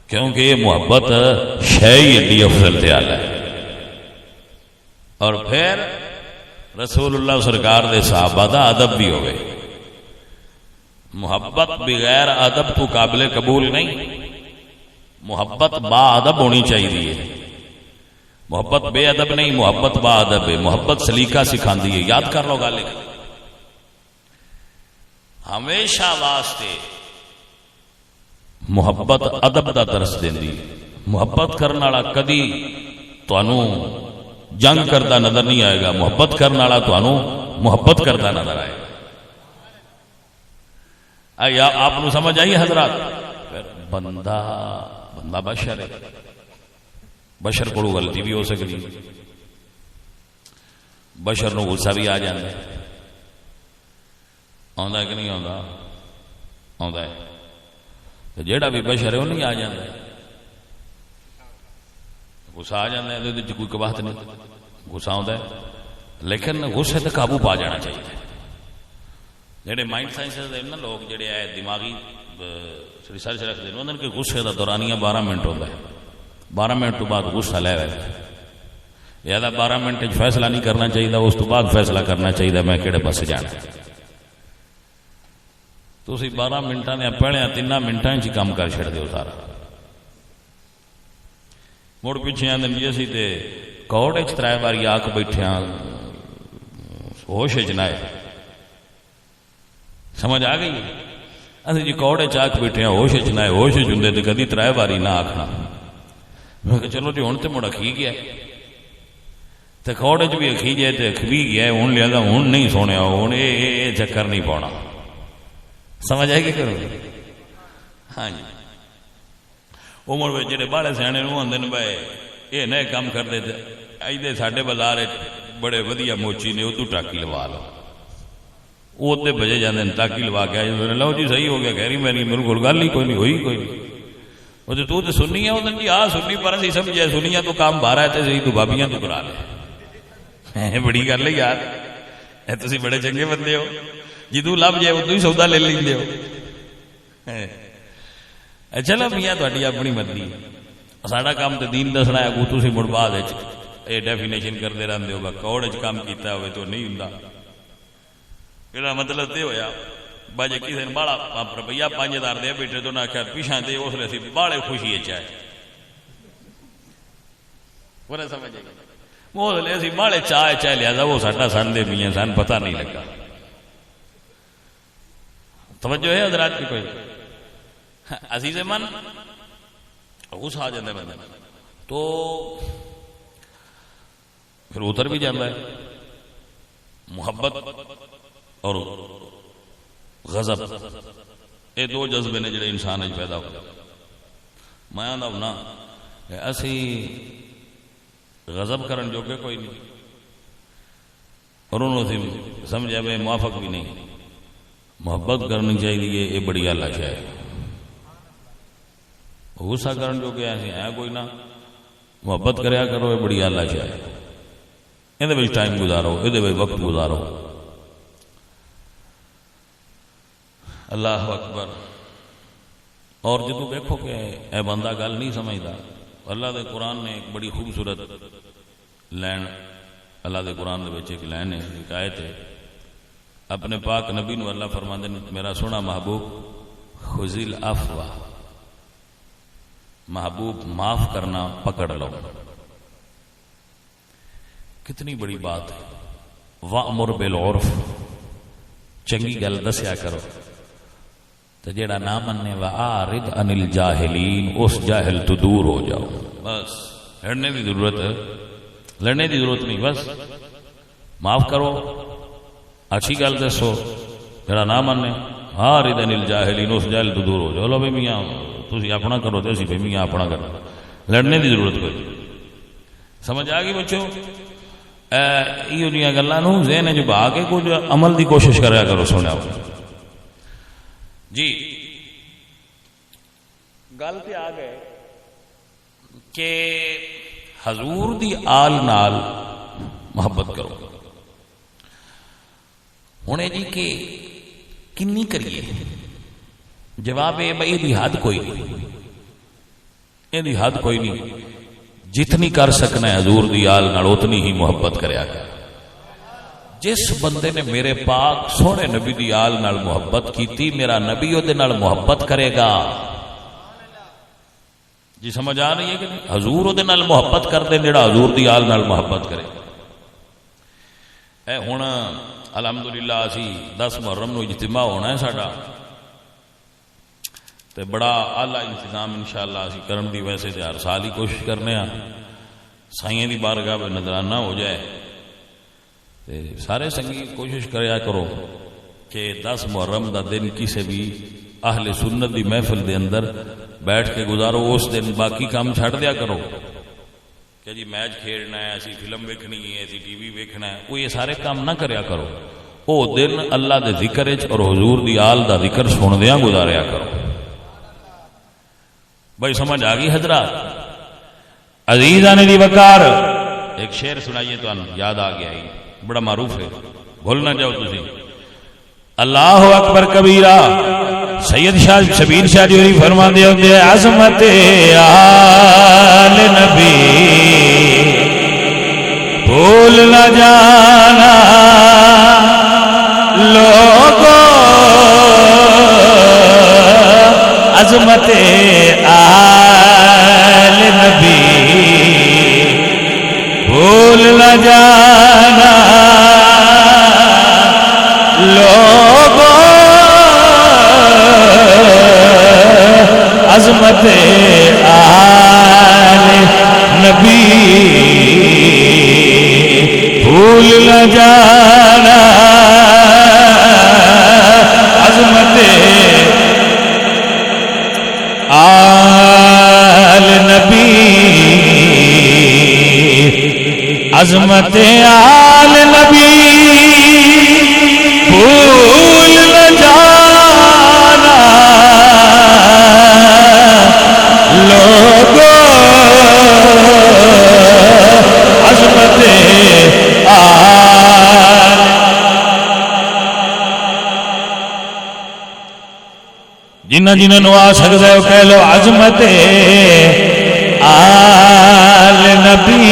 کیونکہ یہ محبت شے ہی ایڈی افضل تے آلہ ہے. اور پھر رسول اللہ سرکار دے صحابہ دا ادب بھی ہوئے. محبت بغیر ادب تو قابل قبول نہیں. محبت با ادب ہونی چاہیے. محبت بے ادب نہیں، محبت با ادب ہے. محبت سلیقہ سکھاندی ہے. یاد کر لو گل ہمیشہ واسطے محبت ادب دا درس دیندی. محبت کرنے والا کدی تانوں جنگ کرتا نظر نہیں آئے گا. محبت کرنے والا تانوں محبت کرتا نظر آئے گا. آپ کو سمجھ آئی حضرات؟ بندہ بشر ہے. بشر کو غلطی بھی ہو سکتی. بشر نو غصہ بھی آ جاتا ہے. آندا ہے کہ نہیں آندا؟ آندا ہے. جیڑا بھی بشر ہے وہ نہیں آ جاتا ہے. غصہ آ جاتا ہے تو کوئی کباہت نہیں. غصہ آتا ہے لیکن غصے تے قابو پا جانا چاہیے. جڑے مائنڈ سائنس نا لوگ جڑے ہے دماغی ریسرچ رکھتے ہیں انہوں نے غصے کا دورانیہ 12 منٹ ہوتا ہے. 12 منٹ تو بعد غصہ لے رہا ہے. زیادہ 12 منٹ فیصلہ نہیں کرنا چاہیے. اس تو بعد فیصلہ کرنا چاہیے میں کہڑے پاس جانا. تو اسی 12 منٹاں نے پہلے 3 منٹاں ہی کام کر چھڑ دیو سارا. مڑ پیچھے آدھے جی اسی تے کوڑ 3 باری آ کے بیٹھے ہوش چ نہ آئے. سمجھ آ گئی؟ اصل جی کوڑے چاک بیٹھے ہیں ہوش چ نہ آئے. ہوش چ ہوں تو کدی 3 باری نہ آخنا. میں کہ چلو جی ہوں تو مڑ اکھی گیا تو کوڑے چ بھی اکھی جائے تو اکھ بھی گیا. ہوں لیا ہوں نہیں سونے ہوں یہ چکر نہیں پاؤنا. سمجھ آئے گی کرو؟ ہاں جی. عمر میں جڑے باڑے سیانے آدھے بھائی یہ نئے کام کرتے اجدے ساڈے بازار بڑے ودیا موچی نے ادو ٹاکی لوا لو. وہ ادے بجے جانے ٹاکی لوا کے لو جی صحیح ہو گیا. کہہ رہی میری میرے کو گل ہی کوئی نہیں ہوئی کوئی نہیں. وہ تو سننی ہے وہ جی ہاں سننی پر اسی سمجھے سنیا تو کام بارہ ہے تو صحیح تو بابیاں تو کرا لے. بڑی گل ہے یار. تسی بڑے چنگے بندے ہو. جدو لب جائے ادو ہی سودا لے لیندے ہو. چلو میاں تھوڑی اپنی مرضی. ساڈا کام تو دین دسنا ہے. اگوں تسی مڑ بعد یہ ڈیفینیشن کرتے رہتے ہو کوڑ کام کیتا ہوئے تو نہیں ہوں. یہ مطلب یہ ہوا باجے کسی نے باڑا روپیہ 5000 دیا بیٹھے تو آخیا پیچھا دے. اس لیے باڑے خوشی چائے سمجھے وہ اسی باڑے چائے چائے لیا وہ ساڈا سن دے میاں سن پتہ نہیں لگا. توجہ ہے حضرات کی کوئی؟ عزیز من غصہ آ جاتا ہے بندہ تو پھر اتر بھی جاتا ہے. محبت اور غضب یہ 2 جذبے نے جڑے انسان اج پیدا ہوئے. میں آندا ہونا اسی غضب کرن جوگے کوئی نہیں اور انہوں سمجھا میں موافق بھی نہیں. محبت کرنی چاہیے یہ بڑی اعلیٰ ہے. غصہ کرن جو کہ ہے کوئی نہ. محبت کریا کرو یہ بڑی اعلیٰ ہے. یہ ٹائم گزارو یہ وقت گزارو. اللہ اکبر. اور جدو دیکھو کہ اے بندہ گل نہیں سمجھتا. اللہ دے قرآن نے ایک بڑی خوبصورت لین اللہ دے قرآن دے بچے کی لین ہے حکایت ہے. اپنے پاک نبی نو اللہ فرماندے نے میرا سونا محبوب خذل عفو محبوب معاف کرنا پکڑ لو. کتنی بڑی بات ہے. وَأْمُرْ بِالْعُرْفِ چنگی گل دسیا کرو تو جیڑا نہ مننے وَأَعْرِضْ عَنِ الْجَاهِلِينَ اس جاہل تو دور ہو جاؤ. بس لڑنے کی ضرورت ہے. لڑنے کی ضرورت نہیں. بس معاف کرو اچھی گل دسو. جڑا نہ مننے وَأَعْرِضْ عَنِ الْجَاهِلِينَ اس جاہل تو دور ہو جاؤ. لو بھائی میاں تسی اپنا کرو تو اسی بھائی میاں اپنا کرو. لڑنے کی ضرورت کوئی. سمجھ آ گئی بچوں؟ یہ گلوں ذہن جو بہا کے کچھ عمل دی کوشش کریا کرو. سنیا جی گل پہ آ گئے کہ حضور دی آل نال محبت کرو. ہوں جی کہ کنی کریے؟ جواب ہے بھائی دی حد کوئی نہیں. یہ حد کوئی نہیں، جتنی کر سکنا ہے حضور دی آل نال اتنی ہی محبت کریا کر۔ جس بندے نے میرے پاک سونے نبی دی آل نال محبت کیتی، میرا نبی او دے نال محبت کرے گا۔ جی سمجھ آ رہی ہے کہ نہیں؟ حضور او دے نال محبت کر دے جڑا حضور دی آل نال محبت کرے۔ اے ہن الحمدللہ اسی 10 محرم نو اجتماع ہونا ہے ساڈا، تے بڑا اعلیٰ انتظام انشاءاللہ اسی کرن دی، ویسے تے ہر سال ہی کوشش کرنے ہاں سائیں دی بارگاہ میں نظرانہ ہو جائے، تے سارے سنگی کوشش کریا کرو کہ 10 محرم دا دن کسی بھی اہل سنت دی محفل دے اندر بیٹھ کے گزارو۔ اس دن باقی کام چھڑ دیا کرو کہ جی میچ کھیلنا ہے، اسی فلم ویکھنی ہے، اسی ٹی وی ویکھنا ہے، وہ یہ سارے کام نہ کریا کرو۔ او دن اللہ دے ذکر وچ اور حضور دی آل دا ذکر سندیاں گزاریا کرو۔ بھائی سمجھ آ گئی حضرات؟ عزیزان دی وقار ایک شعر سنائیے تو یاد آ گیا، بڑا معروف ہے، بھول نہ جاؤ تسی۔ اللہ اکبر کبیرہ، سید شاہ شبیر شاہ جی فرما دے ہوندے عظمت آل نبی بھول نہ جانا لوگو، عظمت آل نبی بھول نہ جانا لوگو، عظمت آل نبی بھول نہ جانا، عظمت آل نبی، عظمت آل نبی بھول نہ جانا لوگو، عظمت آل، جنہ جنہ نو آ سکتا ہے کہہ لو عظمت آل نبی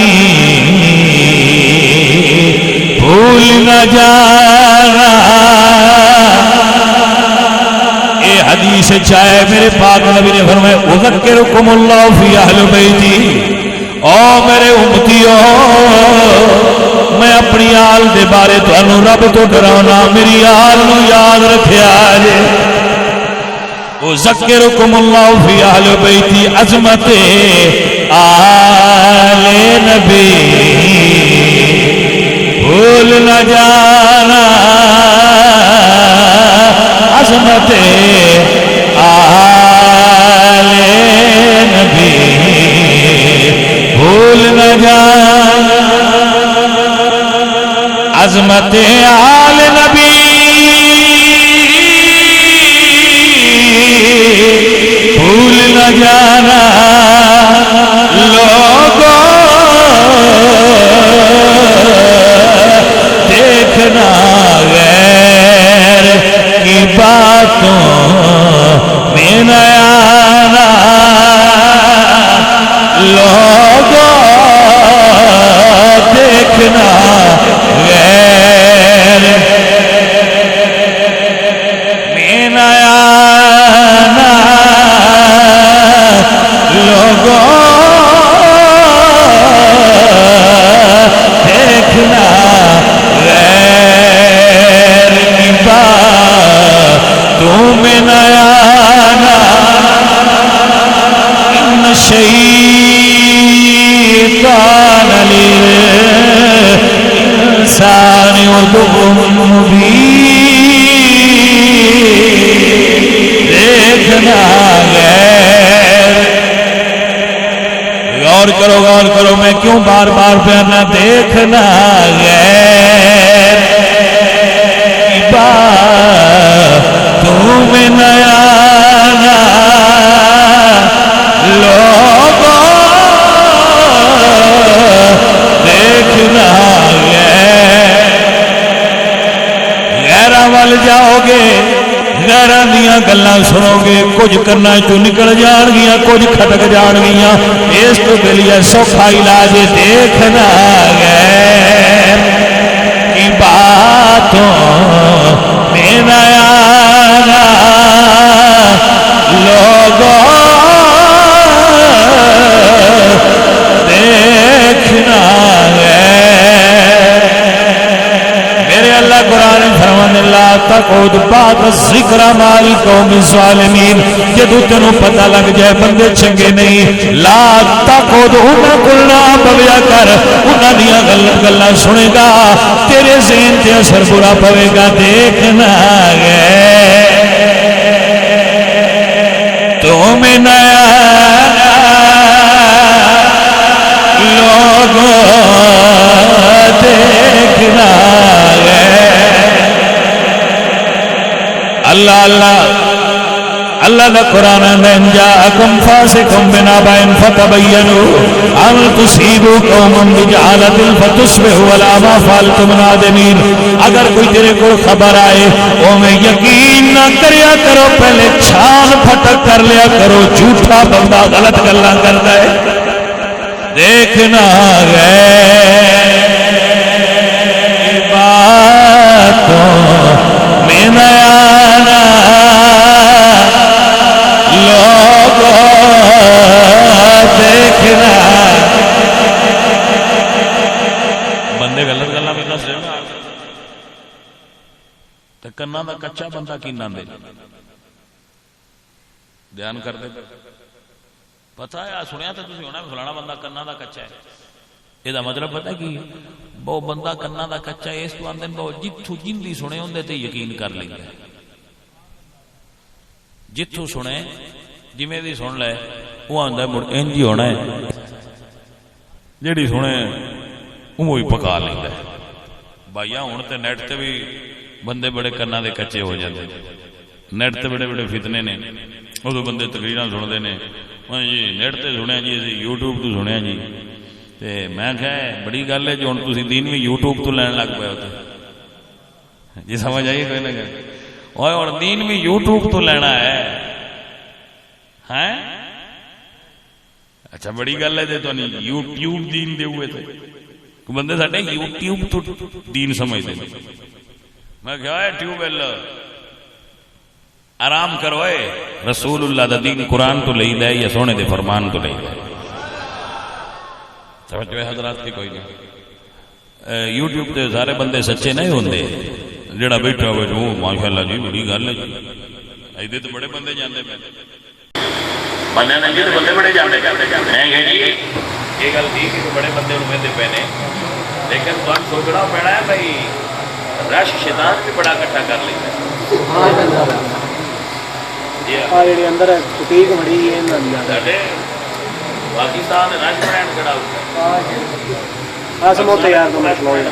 بھول نہ جانا۔ اے حدیث چاہے میرے پاک نبی نے فرمایا اذکرکم اللہ فی اہل بیتی، او میرے امتیو میں اپنی آل دے بارے تو انو رب تو ڈراؤنا، میری آل نو یاد رکھیا جے۔ اذکرکم اللہ فی اہل بیتی، عظمت آل نبی بھول نہ جانا، عظمت آل نبی بھول نہ جانا، عظمت آل نبی بھول نہ جانا لوگوں، دیکھنا غیر کی باتوں میں نہ آنا لوگوں، دیکھنا غیر میں نہ آنا لوگوں، دیکھنا غیر کی باتوں میں نہ آنا، ان شیطان للانسان عدو مبین، دیکھنا غیر، غور کرو غور کرو، میں کیوں بار بار پہنا، دیکھنا غیر کی باتوں میں نہ آنا لوگوں، دیکھنا غیراں وال جاؤ گے، غیراں دی دیاں گلاں سنو گے کچھ کرنا چوں نکل جان گیاں کچھ کھٹک جان گیاں اس تو لیے سوکھا علاج دیکھنا غیر کی باتوں میں نیا لوگوں دیکھنا میرے اللہ قرآن فرمان لا تقعد بعد الذکر مع القوم الظالمین جدو تینوں پتہ لگ جائے بندے چنگے نہیں لا تقعد انہاں کول نہ بویا کر انہاں دیاں گلاں سنے گا تیرے ذہن تے اثر برا پوے گا دیکھنا تمہیں نیا لوگوں دیکھنا اللہ اللہ اللہ نے قرآن میں جاءکم فاسقم بنبأ فتبینوا ان تصیبوا قوما بجہالۃ فتصبحوا علی ما فعلتم نادمین اگر کوئی تیرے کو خبر آئے او میں یقین نہ کریا کرو پہلے چھان پھٹک کر لیا کرو جھوٹا بندہ غلط گلاں کرتا ہے دیکھنا غیر باتوں میں نیا لوگوں دیکھنا بندے غلط گلاں میں دس تے کنا دا کچا بندہ کی نہ دے دھیان کر دے پتہ ہے سنیا تو تسی ہونا فلانا بندہ کنا دا کچا ہے یہ مطلب پتہ کی وہ بندہ کنا دا کچا ہے اس تو آندے وہ جتھوں جندی سنے ہوندے تے یقین کر لیندا ہے جتھوں سنے جویں دی سن لے وہ آندا مڑ انج ہی ہونا ہے جیڑی سنے وہ ہی پکا لیندا ہے بھائیا ہن تے نیٹ تے بھی بندے بڑے کنا دے کچے ہو جاندے نیٹ تے بڑے بڑے فتنے نے ادو بندے تقریراں سنتے ہیں جی نیٹ تے سنیا جی اسی یوٹیوب تو سنیا جی تے میں کہا بڑی گل ہے جو ہن تسی دین بھی یوٹیوب تو لین لگ پے ہو جی سمجھ آئی کوئی نہ کہ ہن دین بھی یوٹیوب تو لینا ہے ہیں اچھا بڑی گل ہے جے تو یوٹیوب دین دے ہوئے تھے بندے ساڈے یوٹیوب تو دین سمجھتے ہیں میں کہا ہے ٹیوب ویل آرام کرو اے رسول اللہ دا دین قرآن تو لئی دے یا سونے دے فرمان تو لئی دے سمجھ پہ حضرات کی کوئی نہیں یوٹیوب تے سارے بندے سچے نہیں ہوندے جڑا بیٹھا ہوئے جو ماشاءاللہ جی بڑی گل ہے جی ایدے تو بڑے بندے جاندے پہ بندے نہیں تو بندے بڑے جاندے میں کہ جی یہ گل ٹھیک ہے بڑے بندے انہیں دے پہنے لیکن تو سوچنا پڑا ہے بھائی رش شیطان بھی بڑا کٹھا کر لیتا ہے اندر ٹھیک بڑی ہے پاکستان رش برانڈ کھڑا ہوتا ہے سموتے یار تو میں سمجھ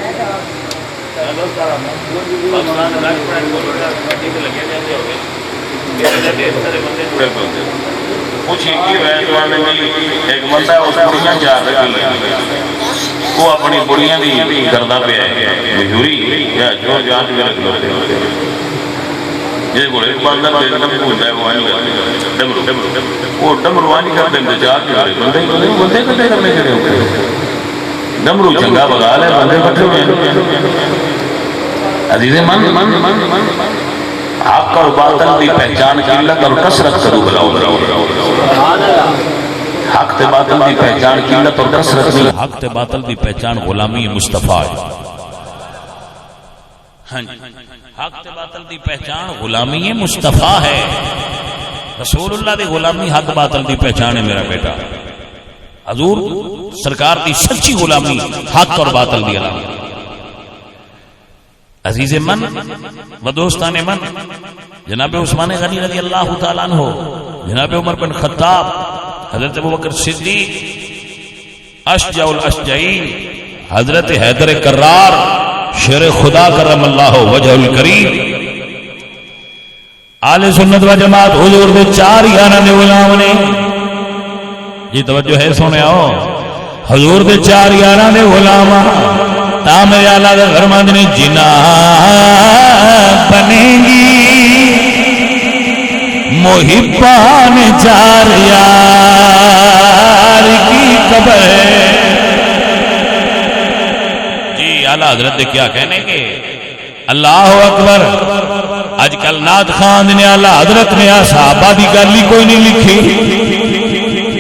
پاکستان رش برانڈ کو گڈی تے لگے جاندے ہو گئے ڈھیر سارے بندے جڑے ہوندے کچھ ایک ہی ہے تو ایک بندہ اس بڑیاں چار رکھی وہ اپنی بڑیاں دی کردا پیا ہے مجبوری یا جو جان کے رکھ لو یہ بولے بندہ دیکھنا بھولتا ہے وہ ڈمرو نہیں کرتے چار کے بندے کٹھے کرنے کے لیے ڈمرو چنگا بگا لے بندے کٹھے ہوئے عزیز من حق اور باطل دی پہچان قلت اور کثرت کرو بلاؤ حق تے باطل دی پہچان قلت اور کثرت نہیں حق تے باطل دی پہچان غلامی مصطفیٰ حق تے باطل دی پہچان غلامی مصطفیٰ ہے رسول اللہ دی غلامی حق باطل دی پہچان ہے میرا بیٹا حضور سرکار دی سچی غلامی حق اور باطل دی علامت عزیز من و دوستان من جناب عثمان غنی رضی اللہ تعالیٰ عنہ جناب عمر بن خطاب حضرت ابوبکر صدیق اشجع الاشجعین حضرت حیدر کرار شیر خدا کرم اللہ وجہ الکریم آل سنت و جماعت حضور دے چار یارہ دے غلام نے یہ توجہ ہے سونے آؤ حضور دے چار یارہ دے غلام تام یالا دے فرماند نے جنا بنے گی محبان چار یار کی قبر ہے. جی اعلیٰ حضرت نے کیا کہنے کے اللہ اکبر. اج کل نعت خان نے اعلیٰ حضرت نے صحابہ دی گل ہی کوئی نہیں لکھی.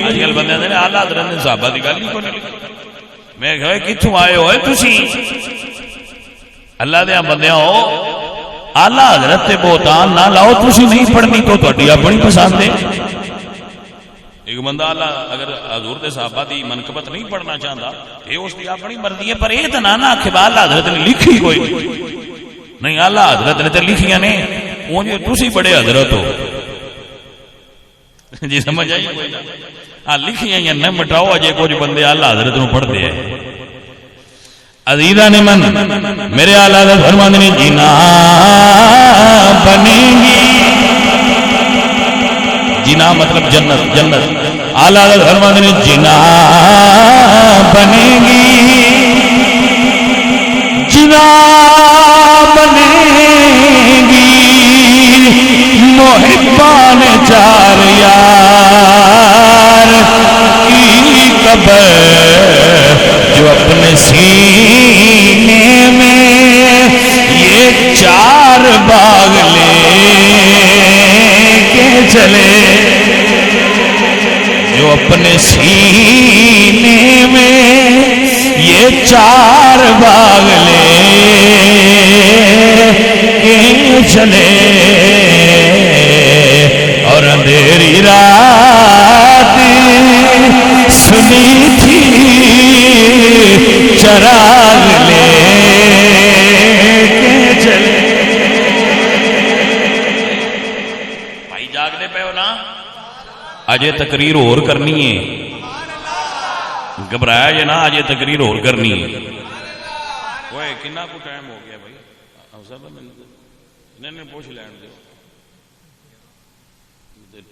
اج کل بندے نے اعلیٰ حضرت نے صحابہ دی گل ہی کوئی نہیں لکھی. میں کہا کتھوں آئے ہوئے تسی اللہ دے بندیاں ہو اعلیٰ حضرت تے بہتان نہ لاؤ. تسی نہیں پڑھنی تو تہاڈی اپنی پسند ہے. ایک بندہ اللہ اگر حضور دے صحابہ دی منقبت نہیں پڑھنا چاہتا یہ اس کی اپنی مرضی ہے. پر یہ تو نہ کہ اعلیٰ حضرت نے لکھی کوئی نہیں. اعلیٰ حضرت نے تو لکھیاں نے اونجے تسی بڑے حضرت ہو. جی سمجھ آئی لکھیاں نہ مٹاؤ. اجے کچھ بندے اعلیٰ حضرت نو پڑھتے ہیں. عزیزان من میرے اعلیٰ حضرت فرماتے ہیں جنا بنے گی. جنا مطلب جنت. جنت اعلیٰ حضرت فرماتے ہیں جنا بنے گی. جنا بنے گی محبان چار یار کی قبر جو اپنے سینے میں یہ چار باغ لے کے چلے. جو اپنے سینے میں یہ چار باغ لے کے چلے اور اندھیری رات سنی تھی چراغ لے کے چلے. بھائی جاگنے پہ ہو نا اجے تقریر اور کرنی ہے. گھبرایا جے نا اجے تقریر اور کرنی ہے. اوئے کنا کو ٹائم ہو گیا بھائی افسر نے پوچھ لین دو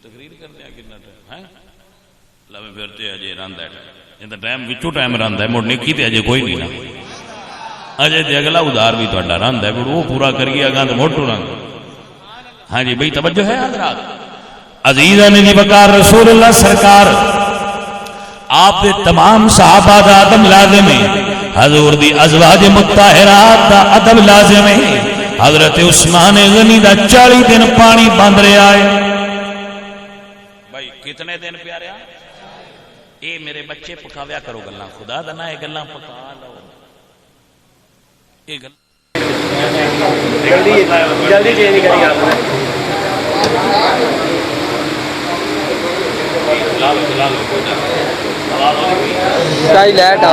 تقریر کرنے کتنا ٹائم ہے. لو پھرتے اجے رندا ہے ٹائم وچوں ٹائم رندا ہے. مڑ نکی تے اجے کوئی نہیں نا. اجے تے اگلا ادار بھی تہاڈا رندا ہے وہ پورا کریے اگاں تے موٹو رنگ. ہاں جی بھائی توجہ ہے حضرات. عزیزان دی وقار رسول اللہ سرکار آپ دے تمام صحابہ دا ادب لازم ہے. حضور دی ازواج مطہرات دا ادب لازم ہے. حضرت عثمان غنی دا 40 دن پانی بند رہا ہے. بھائی کتنے دن پیارے اے میرے بچے پکاویا کرو گلاں خدا دا نا. اے گلاں پکا لو. اے گل جلدی چینج کری آپ نے لائٹ آ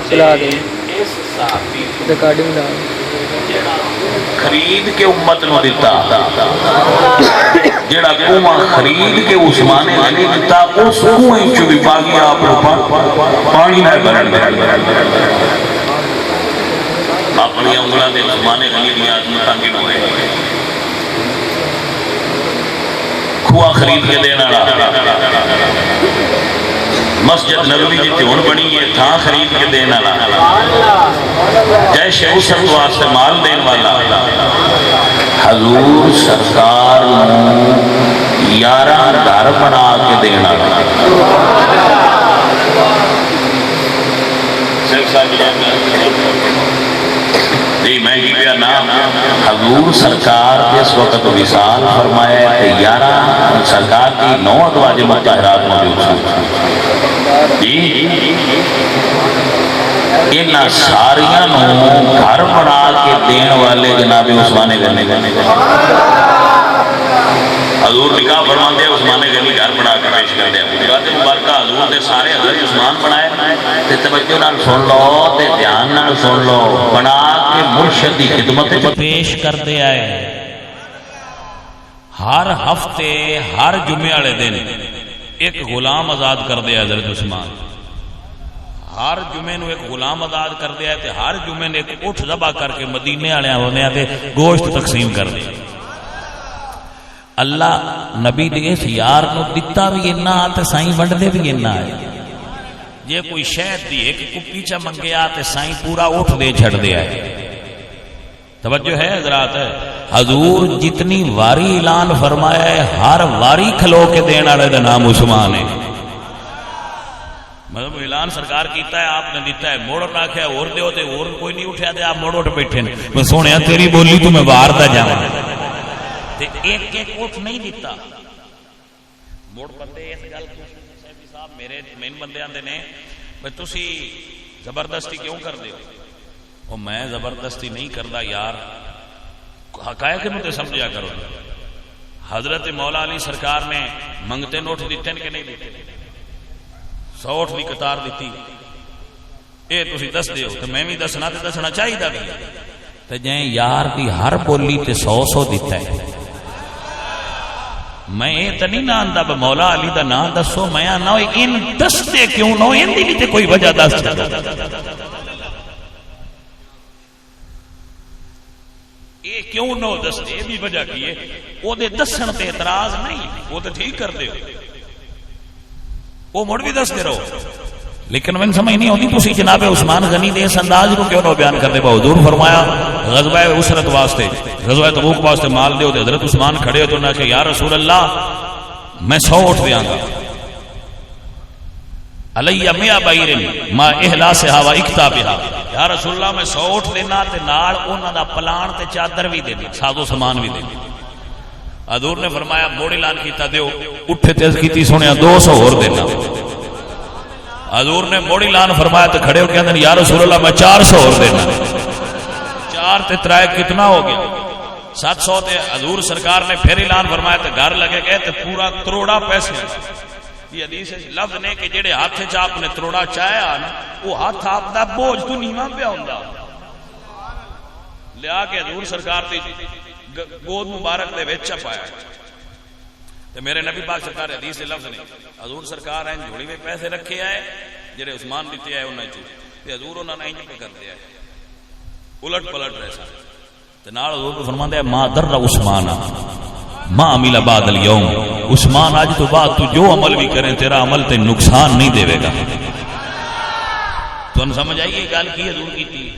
چلا دیں ریکارڈنگ خرید کے امت نو دیتا. جڑا کنواں خرید کے عثمان غنی دیتا اس کنویں چوں بھی باغی آپ پانی نہ بھرن دے. اپنی انگلاں دے عثمان غنی دی عظمتاں کی ہوئے. کھوا خرید کے دینا مسجد نبوی جتنے ہون بنی ہے تھا خرید کے دینا جیسے اسر واسطے مال دین والا حضور سرکار 11 گھر بنا کے دینا. میں ہی پیا نام حضور سرکار اس وقت وصال فرمایا ہے 11 سرکار کی 9 ازواج مطہرات موجود ہیں. ان ساریاں نو گھر بنا کے دین والے جناب عثمان غنی. حضور نکاح فرماندے عثمان غنی گھر بنا کے پیش کر دیا. مبارکہ حضور نے سارے حضرت عثمان بنائے. تے توجہ نال سن لو تے دھیان نال سن لو. بنا کے مرشد دی خدمت پیش کرتے آئے. ہر ہفتے ہر جمعے والے دن ایک غلام آزاد کر دیا حضرت عثمان. ہر جمعے نو ایک غلام آزاد کر دیا تے ہر جمعے نے ایک اٹھ ذبح کر کے مدینے والے ہونے تے گوشت تقسیم کر دیا. اللہ نبی دے اس یار نو دتا بھی اتنا تے سائیں ونڈدے بھی اتنا ہے. جے کوئی شہد دی ایک کپی چا منگیا تے سائیں پورا اٹھ دے چھڑ دیا ہے. توجہ ہے حضرات. حضور جتنی واری اعلان فرمایا ہے ہر واری کھلو کے دین والے دا نام عثمان ہے. مطلب اعلان سرکار کیتا ہے آپ نے دیتا ہے موڑ رکھا ہے اور دیو تے اور کوئی نہیں اٹھیا تے آپ موڑ اٹھ بیٹھے نے. میں سونیا تیری بولی تو میں وار دا جاواں تے ایک ایک اٹھ نہیں دیتا. موڑ بندے اس گل صاحب میرے مین بندے آندے نے بھئی تسی زبردستی کیوں کر دیو؟ او میں زبردستی نہیں کردا یار، حقائق نو تے سمجھیا کرو. حضرت مولا علی سرکار نے منگتے نوٹ دیتے کہ نہیں دیتے؟ 100 دی قطار دیتی. اے تسی دس دیو تے میں بھی دسنا تے دسنا چاہیے بھی تے جائیں یار دی ہر بولی تے 100 دیتا ہے. میں یہ تو نہیں آندا مولا علی دا نام دسو، میں آنا ان دستے کیوں نو ان دی تے کوئی وجہ دس یہ کیوں نو دستے یہ بھی وجہ کی ہے. وہ دے دسن تے اعتراض نہیں، وہ تو ٹھیک کر دیو، وہ مڑ بھی دس دے رہو. لیکن میں سمجھ نہیں ہوتی تسی جناب عثمان غنی دے اس انداز کو کیوں نہ بیان کرتے؟ حضور فرمایا غزوہ اسرت واسطے غزوہ تبوک واسطے مال دیو تے حضرت عثمان کھڑے ہو تو نہ کہ یا رسول اللہ میں 100 اٹھ دیاں گا. علی 100 بعیر ما احلاسها و اکتابها، یا رسول اللہ میں 100 اٹھ دینا تے نال انہاں دا پلان تے چادر بھی دینا، ساز و سامان بھی دینا. حضور نے فرمایا موڑ اعلان کیتا دیو، اٹھے تیز کیتی سونیا 200 اور دینا. حضور نے موڑ اعلان فرمایا تو کھڑے ہو کے اندر یا رسول اللہ میں 400 اور دینا. 4 تے 3 کتنا ہو گیا؟ 700. تے حضور سرکار نے پھر اعلان فرمایا تو گھر لگے گئے تو پورا کروڑا پیسے. یہ حدیث لفظ نے کہ جڑے ہاتھ چ آپ نے کروڑا چاہیا نا وہ ہاتھ آپ دا بوجھ تو نیواں پیا ہوندا، لیا کے حضور سرکار دی گود مبارک دے وچ پایا. تے میرے نبی پاک سرکار حدیث دے لفظ نے حضور سرکار ہیں جوڑی میں پیسے رکھے آئے جڑے عثمان دیتے آئے انہاں چ تے حضور انہاں نے انج پہ کرتے آئے الٹ پلٹ رہے سن. تے نال حضور کو فرماندے ہیں ما در عثمان ما عمل بعد اليوم، عثمان آج تو بعد تو جو عمل بھی کریں تیرا عمل تے نقصان نہیں دے گا. تو ہم سمجھ آئیے گل کی حضور کی تھی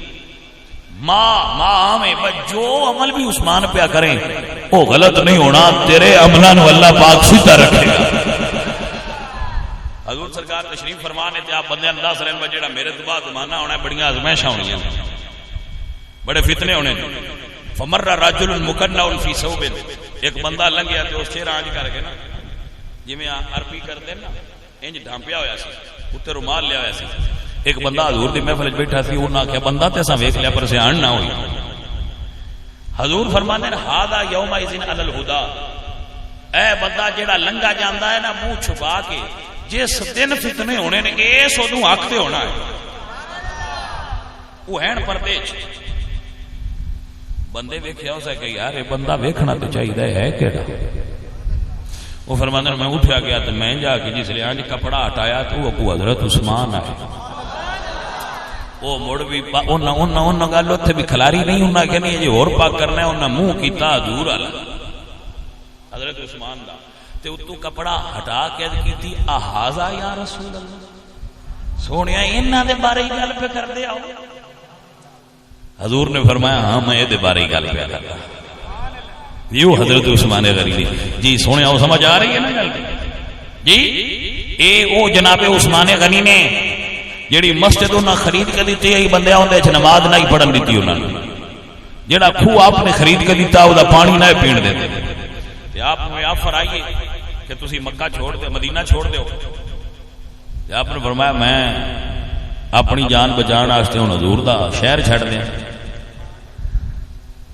میں جو عمل بھی عثمان پہ کریں وہ غلط نہیں ہونا، تیرے عملان اللہ پاک سیدھا رکھے گا. حضور سرکار تشریف فرمانے تے آپ بندے انداز رہن جڑا میرے تو بعد زمانہ ہونا ہے، بڑیاں آزمائشاں ہونی ہیں، بڑے فتنے ہونے. فمر رجل مکنع فی ثوب، ایک بندہ لنگیا تے اس چہرہ انج کر کے نا جویں عربی کردے نا انج ڈھانپیا ہویا سی، اوتے رومال لیا ہویا سی. ایک بندہ حضور دی محفل وچ بیٹھا سی، انہاں آکھیا بندہ تے اساں ویکھ لیا پر سیاح نہ ہوئی. حضور فرماندے نے ھذا یومئذ علی الہدی، اے بندہ جیڑا لنگا جاندا ہے نا منہ چھپا کے، جس دن فتنے ہونے نے اس اودوں حق تے ہونا ہے. وہ ہیں پردے چ بندے ویکھیا اسے کہ یار یہ بندہ ویکھنا تو چاہیے ہے کیڑا. وہ فرماندے میں اٹھیا گیا تو میں جا کے جس لے انج کپڑا ہٹایا تو وہ حضرت عثمان آئے. وہ مڑ بھی انہاں گل اوتھے بھی کھلاری نہیں، انہاں کہ نہیں جی اور پاک کرنا ہے، انہاں منہ کیتا حضور والا حضرت عثمان دا تے اتوں کپڑا ہٹا کے کیتی احاذا یا رسول اللہ، سونیا انہاں دے بارے گل پہ کر دے آؤ. حضور نے فرمایا ہاں میں یہ بارے گل پہ کردا یوں حضرت عثمان غنی. جی سونے وہ سمجھ آ رہی ہے نا گل جی؟ اے او جناب عثمان غنی نے جیڑی مسجد انہاں خرید کے دیتی ہے، بندے اندے وچ نماز نہیں پڑھن دیتی انہاں نے. جیڑا کھو آپ نے خرید کے دیتا او دا پانی نہ پین دے تے آپ نے آفر آئیے کہ تسی مکہ چھوڑ دے مدینہ چھوڑ دیو. تے آپ نے فرمایا میں اپنی جان بچان واسطے ہن حضور دا شہر چھڈ دیاں.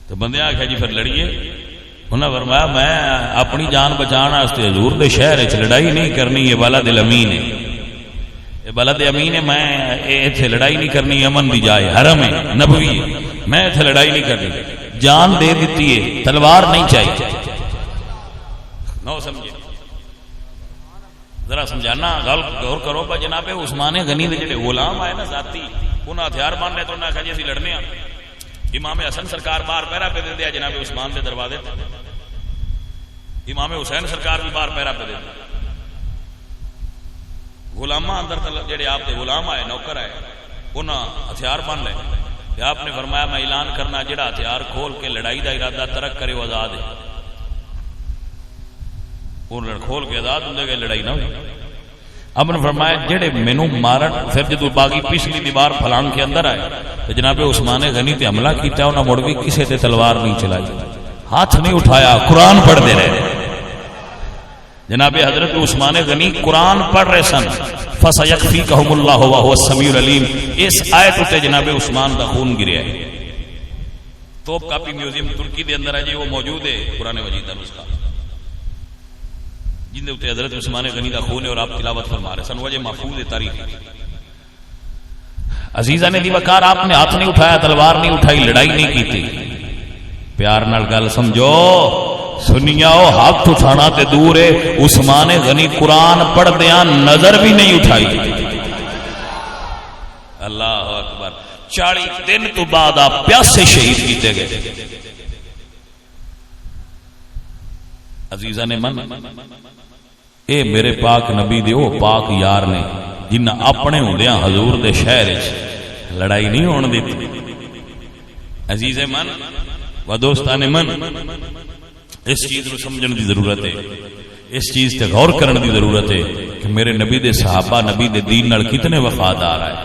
تو بندے آخیا جی پھر لڑیے. انہاں فرمایا میں اپنی جان بچان واسطے حضور دے شہر وچ لڑائی نہیں کرنی، یہ بلد الامین ہے، یہ بلد امین ہے، میں ایتھے لڑائی نہیں کرنی، امن دی جائے حرم ہے نبوی ہے، میں ایتھے لڑائی نہیں کرنی. جان دے دیتی ہے، تلوار نہیں چاہیے. نو سمجھے ذرا سمجھانا گل غور کرو. با جناب عثمان غنی دے جڑے غلام آئے نا ذاتی انہاں ہتھیار بن لے تو انہاں کہا جی اسی لڑنے ہاں. امام حسن سرکار باہر پیرا پہ دے دیا جناب عثمان دے دروازے تے. امام حسین سرکار بھی باہر پیرا پہ دے دیا. غلاماں اندر جڑے آپ دے غلام آئے نوکر آئے انہاں ہتھیار بن لے کہ آپ نے فرمایا میں اعلان کرنا جڑا ہتھیار کھول کے لڑائی دا ارادہ ترک کرے وہ آزاد ہے. وہ کھول کے آزاد ہوں گے لڑائی نہ ہوئی. آپ نے فرمایا جڑے مینو مارن. پھر جدو باغی پچھلی دیوار پھلانگ کے اندر آئے تو جناب عثمان غنی تے حملہ کیتا انہاں مڑ بھی کسے تے تلوار نہیں چلائی, ہاتھ نہیں اٹھایا, قرآن پڑھتے رہے. جناب حضرت عثمان غنی قرآن پڑھ رہے سن. فَسَيَكْفِيكَهُمُ اللَّهُ وَهُوَ السَّمِيعُ الْعَلِيمُ. اس آیت تے جناب عثمان دا خون گریا ہے. توپ کاپی میوزیم ترکی دے اندر ہے جی, وہ موجود ہے قرآن مجید دا نسخہ جن دے اوتے حضرت عثمان غنی دا خون ہے اور آپ تلاوت فرما رہے سن. وجہ محفوظ ہے تاریخ. عزیزہ نے دی وقار آپ نے ہاتھ نہیں اٹھایا, تلوار نہیں اٹھائی, لڑائی نہیں کی تھی. پیار نال گل سمجھو سنیاؤ, ہاتھ اٹھانا تے دور ہے. عثمان غنی قرآن پڑھ دیاں نظر بھی نہیں اٹھائی. اللہ اکبر. 40 دن تو بعد آپ پیاسے شہید کیتے گئے. عزیزہ نے من اے میرے پاک نبی دے او پاک یار نے جنہ اپنے ہوندیاں حضور دے شہر وچ لڑائی نہیں ہون دتی. عزیز من و دوستان من, اس چیز کو سمجھنے دی ضرورت ہے, اس چیز تے غور کرنے دی ضرورت ہے کہ میرے نبی دے صحابہ نبی دے دین نال کتنے وفادار آئے.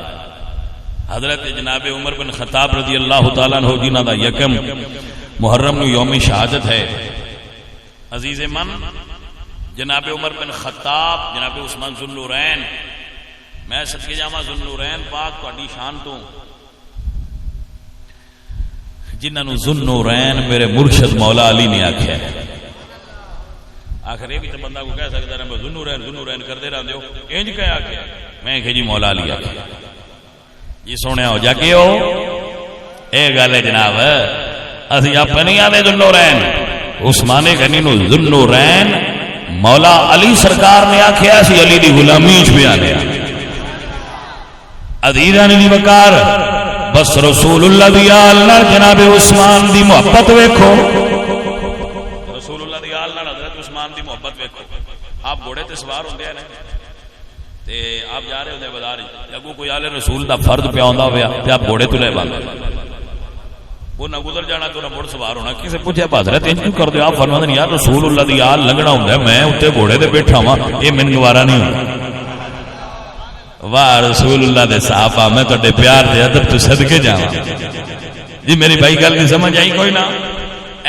حضرت جناب عمر بن خطاب رضی اللہ تعالیٰ عنہ جنہ دا یکم محرم نو یوم شہادت ہے. عزیز من جناب عمر بن خطاب, جناب عثمان ذوالنورین, میں صدقے جاواں ذوالنورین پاک تہاڈی شان تو جنہاں نو ذوالنورین میرے مرشد مولا علی نے آکھیا ہے. آخر یہ بھی تو بندہ کو کہہ سکتا ہے میں ذوالنورین ذوالنورین کرتے رہندے ہو, انج کہہ آکھیا میں کہ جی مولا علی آکھیا. جی سونے ہو جاگے ہو اے گل ہے جناب, اسی اپنے نہیں آدھے ذوالنورین. عثمان غنی نو ذوالنورین مولا علی سرکار نے آکھیا, اسی علی دی غلامی وچ بھی آنے. عزیزاں دی وقار بس رسول اللہ دی آل نال جناب عثمان دی محبت ویکھو. رسول اللہ دی آل نال حضرت عثمان دی محبت ویکھو. آپ گھوڑے تے سوار ہوندے ہیں تے آپ جا رہے ہوندے بازار وچ, اگوں کوئی آل رسول دا فرد پیا ہوندا ہویا تے آپ گھوڑے تو لے باندھے, وہ نہ گزر جانا تو نہ مڑ سوار ہونا. کسے پوچھے حضرت انج کیوں کردے؟ آپ فرماندے ہیں یار رسول اللہ دی آل لنگنا ہوندا ہے, میں اوتے گھوڑے تے بیٹھا ہاں, اے مینوں گوارا نہیں ہوندا. واہ رسول اللہ دے صحابہ, میں تہاڈے پیار دے ادب تو صدقے جاواں. جی میری بھائی گل نہیں سمجھ آئی کوئی نہ؟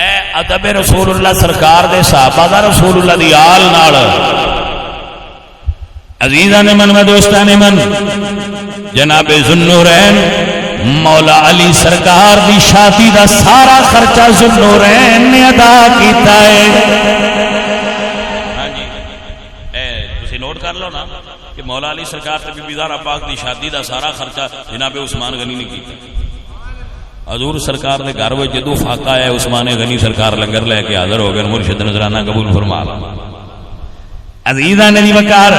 اے ادب رسول اللہ سرکار دے صحابہ دا رسول اللہ دی آل نال. عزیزاں نے من و دوستاں نے من, جناب ذوالنورین مولا علی سرکار دی شادی دا سارا خرچہ ذوالنورین نے ادا کیتا ہے. ہاں جی اے تسی نوٹ کر لو نا کہ مولا علی سرکار تے بی بی زہرا پاک دی شادی دا سارا خرچہ جناب عثمان غنی نے کیتا. حضور سرکار دے گھر وچ جدوں فاقہ آیا عثمان غنی سرکار لنگر لے کے حاضر ہو گئے, مرشد نذرانہ قبول فرما. عزیزاں نے وقار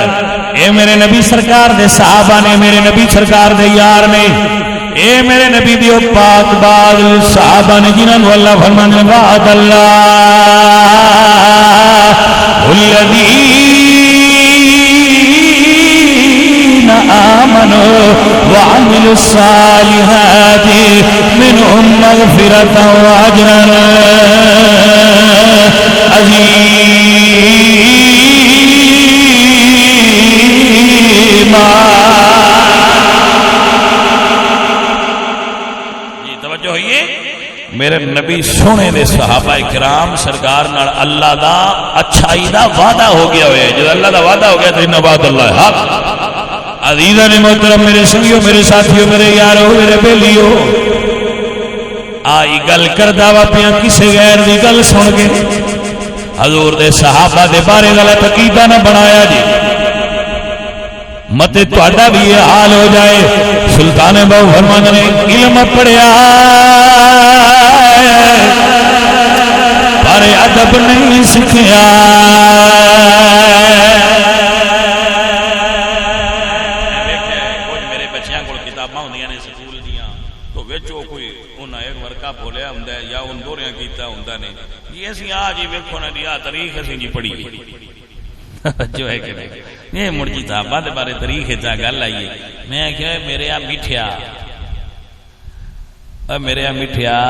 اے میرے نبی سرکار دے صحابہ نے, میرے نبی سرکار دے یار نے, اے میرے نبی دیو پاک بعد صحابہ نے جنہاں نو اللہ فرمانے وعد اللہ الذین آمنوا وعملوا الصالحات منهم مغفرۃ واجرا عظیما. میرے نبی سونے دے صحابہ کرام سرکار نال اللہ دا اچھائی دا وعدہ ہو گیا ہوئے. جب اللہ دا وعدہ ہو گیا تو ان بعد اللہ حق. عزیزاں نے محترم, میرے سنگیو, میرے ساتھیو, میرے یارو, میرے بیلیو, آئی گل کردہ وا پیاں کسے غیر دی گل سن کے. حضور دے صحابہ دے بارے غلط عقیدہ نہ بنایا جی, مت تہاڈا بھی یہ حال ہو جائے. سلطان بہو فرماندے نے علم پڑھیا پر ادب نہیں سکھیا. کچھ میرے بچیاں کول کتاباں ہوندیاں نے سکول دیاں, تو وچوں کوئی انہاں ایک ورقہ بولیا ہوندا ہے یا ان دوریاں کیتا ہوندا نے, یہ اسی آ جی ویکھو نا دی آ تاریخ اسی جی پڑھی جو ہے کہ یہ مرجی صحابہ دے بارے تاریخ چا گل آئی ہے. میں کہیا میرے آ میٹھیا میرے مٹھیا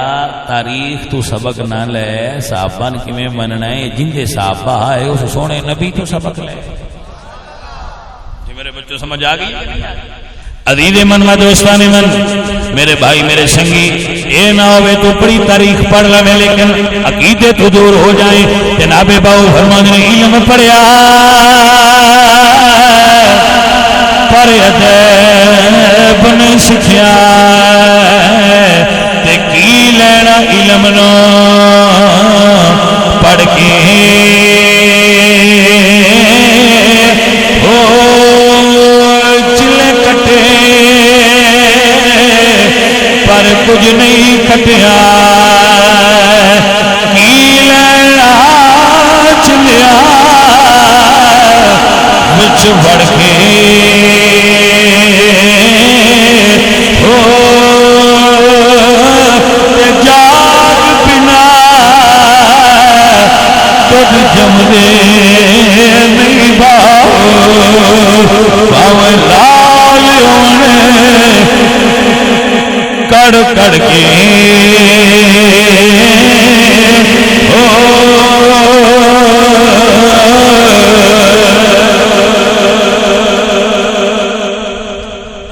تاریخ تو سبق نہ لے، صحابہ نے کیویں مننا ہے؟ جندے صحابہ آئے اس سونے نبی تو سبق لے۔ جی میرے بچوں سمجھ آ گئی؟ عزیز من و دوستان من، میرے بھائی میرے سنگی، اے نہ ہوئے تو بڑی تاریخ پڑھ لے لیکن عقیدے تو دور ہو جائیں۔ جناب باؤ فرماتے ہیں علم پڑھیا پر ادب نہیں سکھیا، تے کی لینا علم نو پڑھ کے پر کچھ نہیں کٹیا، کی لینا چلیا بچ بڑھ کے جاگ بنا تجھ جمدے نہیں باؤ لال ہونے کڑ کڑ کے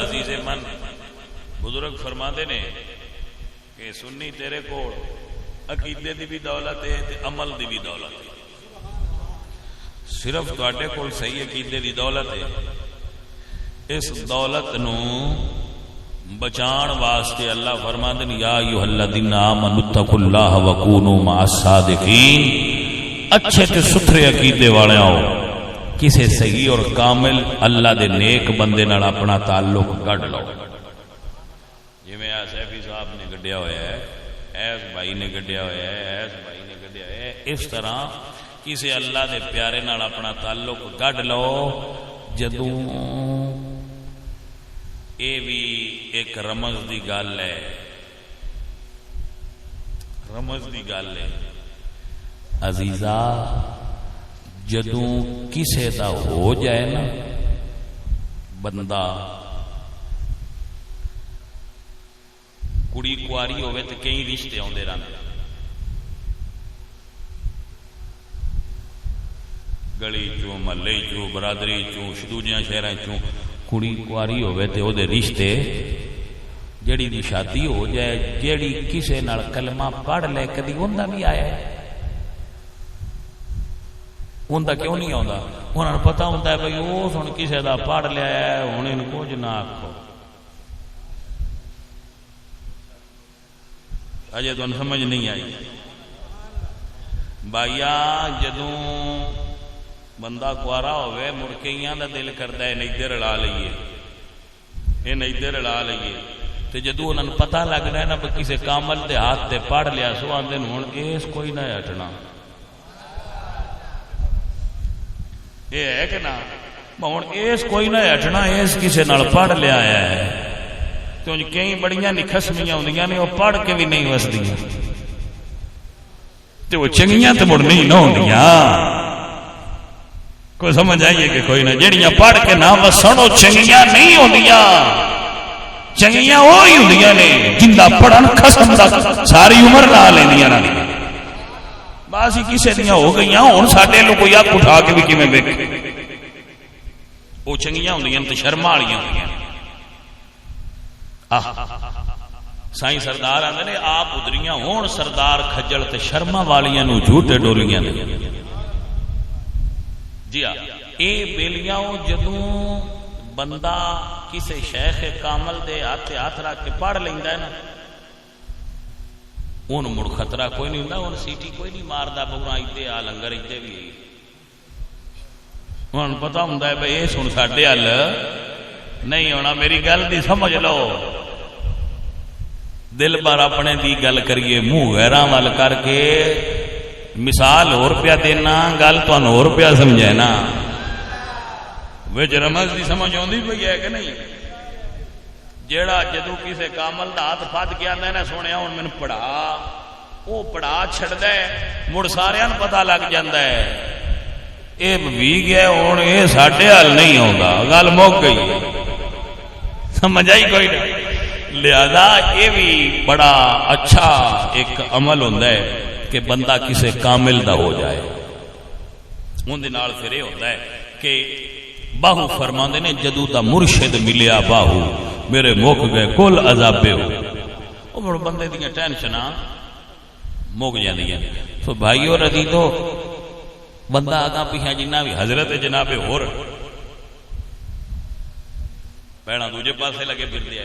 عزیز من بزرگ فرماندے نے کہ سنی تیرے کو عقیدے دی بھی دولت ہے تے عمل دی بھی دولت ہے۔ صرف تواڈے کول صحیح عقیدے دی دولت ہے، اس دولت نو بچان واسطے اللہ فرماندے نے یا ایھا الذین آمنوا اتقوا اللہ وکونوا مع الصادقین، اچھے تے ستھرے عقیدے والے آؤ، کسے صحیح اور کامل اللہ دے نیک بندے نال اپنا تعلق گڑھ لو۔ جی میں سیفی صاحب نے گڈیا ہوا ہے، ایس بھائی نے گڈیا ہوا ہے، ایس بھائی نے گڈیا ہے، اس طرح کسے اللہ دے پیارے نال اپنا تعلق گڑھ لو۔ جدوں اے بھی ایک رمز دی گل ہے، رمز دی گل ہے عزیزا، جدوں کسے دا ہو جائے نا بندہ، کڑی کواری ہوئے تو کئی رشتے آندے رہندے، گلی چوں محلے چوں برادری چوں دوجیاں شہراں چوں کڑی کواری ہوئے تے او دے رشتے، جڑی دی شادی ہو جائے، جڑی کسے نال کلمہ پڑھ لے، کدی اوندا بھی آیا ہے؟ اوندا کیوں نہیں آندا؟ انہاں نوں پتہ ہوندا ہے بھئی او سن کسے دا پڑھ لیا ہے، ہن ان کچھ نہ آکھو۔ اجے تانوں سمجھ نہیں آئی بھائیا، جدوں بندہ کوارا ہوئے مڑ کے یہاں دا دل کردا ہے نیدے رلا لئیے، اے نیدے رلا لئیے، تے جدوں انہاں نوں پتہ لگدا ہے نا کہ کسے کامل دے ہاتھ تے پڑھ لیا، سو آندے ہن اس کوئی نہ ہٹنا، اے ہے کہ نا ہن اس کوئی نہ ہٹنا، اس کسے نال پڑھ لیا ہے۔ تو کئی بڑیاں نکھسمیاں ہوندیاں نے، وہ پڑھ کے بھی نہیں وسدیاں، تے وہ چنگیاں تے مڑ نہیں نہ ہوندیاں۔ کوئی سمجھ آئیے کہ کوئی نہ؟ جڑیاں پڑھ کے نہ وسن وہ چنگیاں نہیں ہوندیاں، چنگیاں وہی ہوندیاں نے جندا پڑھن قسم دا ساری عمر لا لیندیاں نے۔ بس ہی کسے دیاں ہو گئیاں، ہن ساڈے لوگ کوئی اک اٹھا کے بھی کیویں ویکھے، وہ چنگیاں ہوندیاں تے شرم والیاں ہوندیاں۔ سائیں سردار آندے نے آپ ادریاں ہون سردار کھجل تے شرما والیاں نو جھوٹے ڈولیاں نے۔ جی ہاں، اے بیلیاں جدوں بندہ کسے شیخ کامل دے ہاتھ رکھ کے پڑھ لیندا ہے نا، اون مڑ خطرہ کوئی نہیں ہوندا، اون سیٹی کوئی نہیں ماردا، بوراں ایتھے آ لنگر ایتھے بھی، اون پتہ ہوندا ہے بھئی اے سن ساڈے ہل نہیں ہونا۔ میری گل دی سمجھ لو، دل بار اپنے دی گل کریے، منہ غیراں وال کر کے مثال اور پیا دینا، گل تانوں اور پیا سمجھے نا، وچ رمز دی سمجھ آندی پئی ہے کہ نہیں؟ جیڑا جدوں کسے کامل دا ہاتھ پھد کے آندا ہے نا سونیا ہن مینوں پڑھا، وہ پڑھا چھڑدا ہے، مڑ ساریاں نوں پتہ لگ جاندا ہے اے وی گیا ہن اے ساڈے حل نہیں آوندا، گل مک گئی۔ سمجھ آئی کوئی نہیں؟ لہذا یہ بھی بڑا اچھا ایک عمل ہوتا ہے کہ بندہ کسی کامل دا ہو جائے. اندر نال پھر یہ ہوتا ہے کہ باہو فرماندے نے جدو دا مرشد ملیا باہو میرے مک گئے کل عذابے ہو. وہ بڑے بندے دیا ٹینشن مک جاندیاں. تو بھائیو عزیزو بندہ آگاں پیچھے جنہ بھی حضرت جناب ہور پیڑاں دوجے پاسے لگے پھر دیا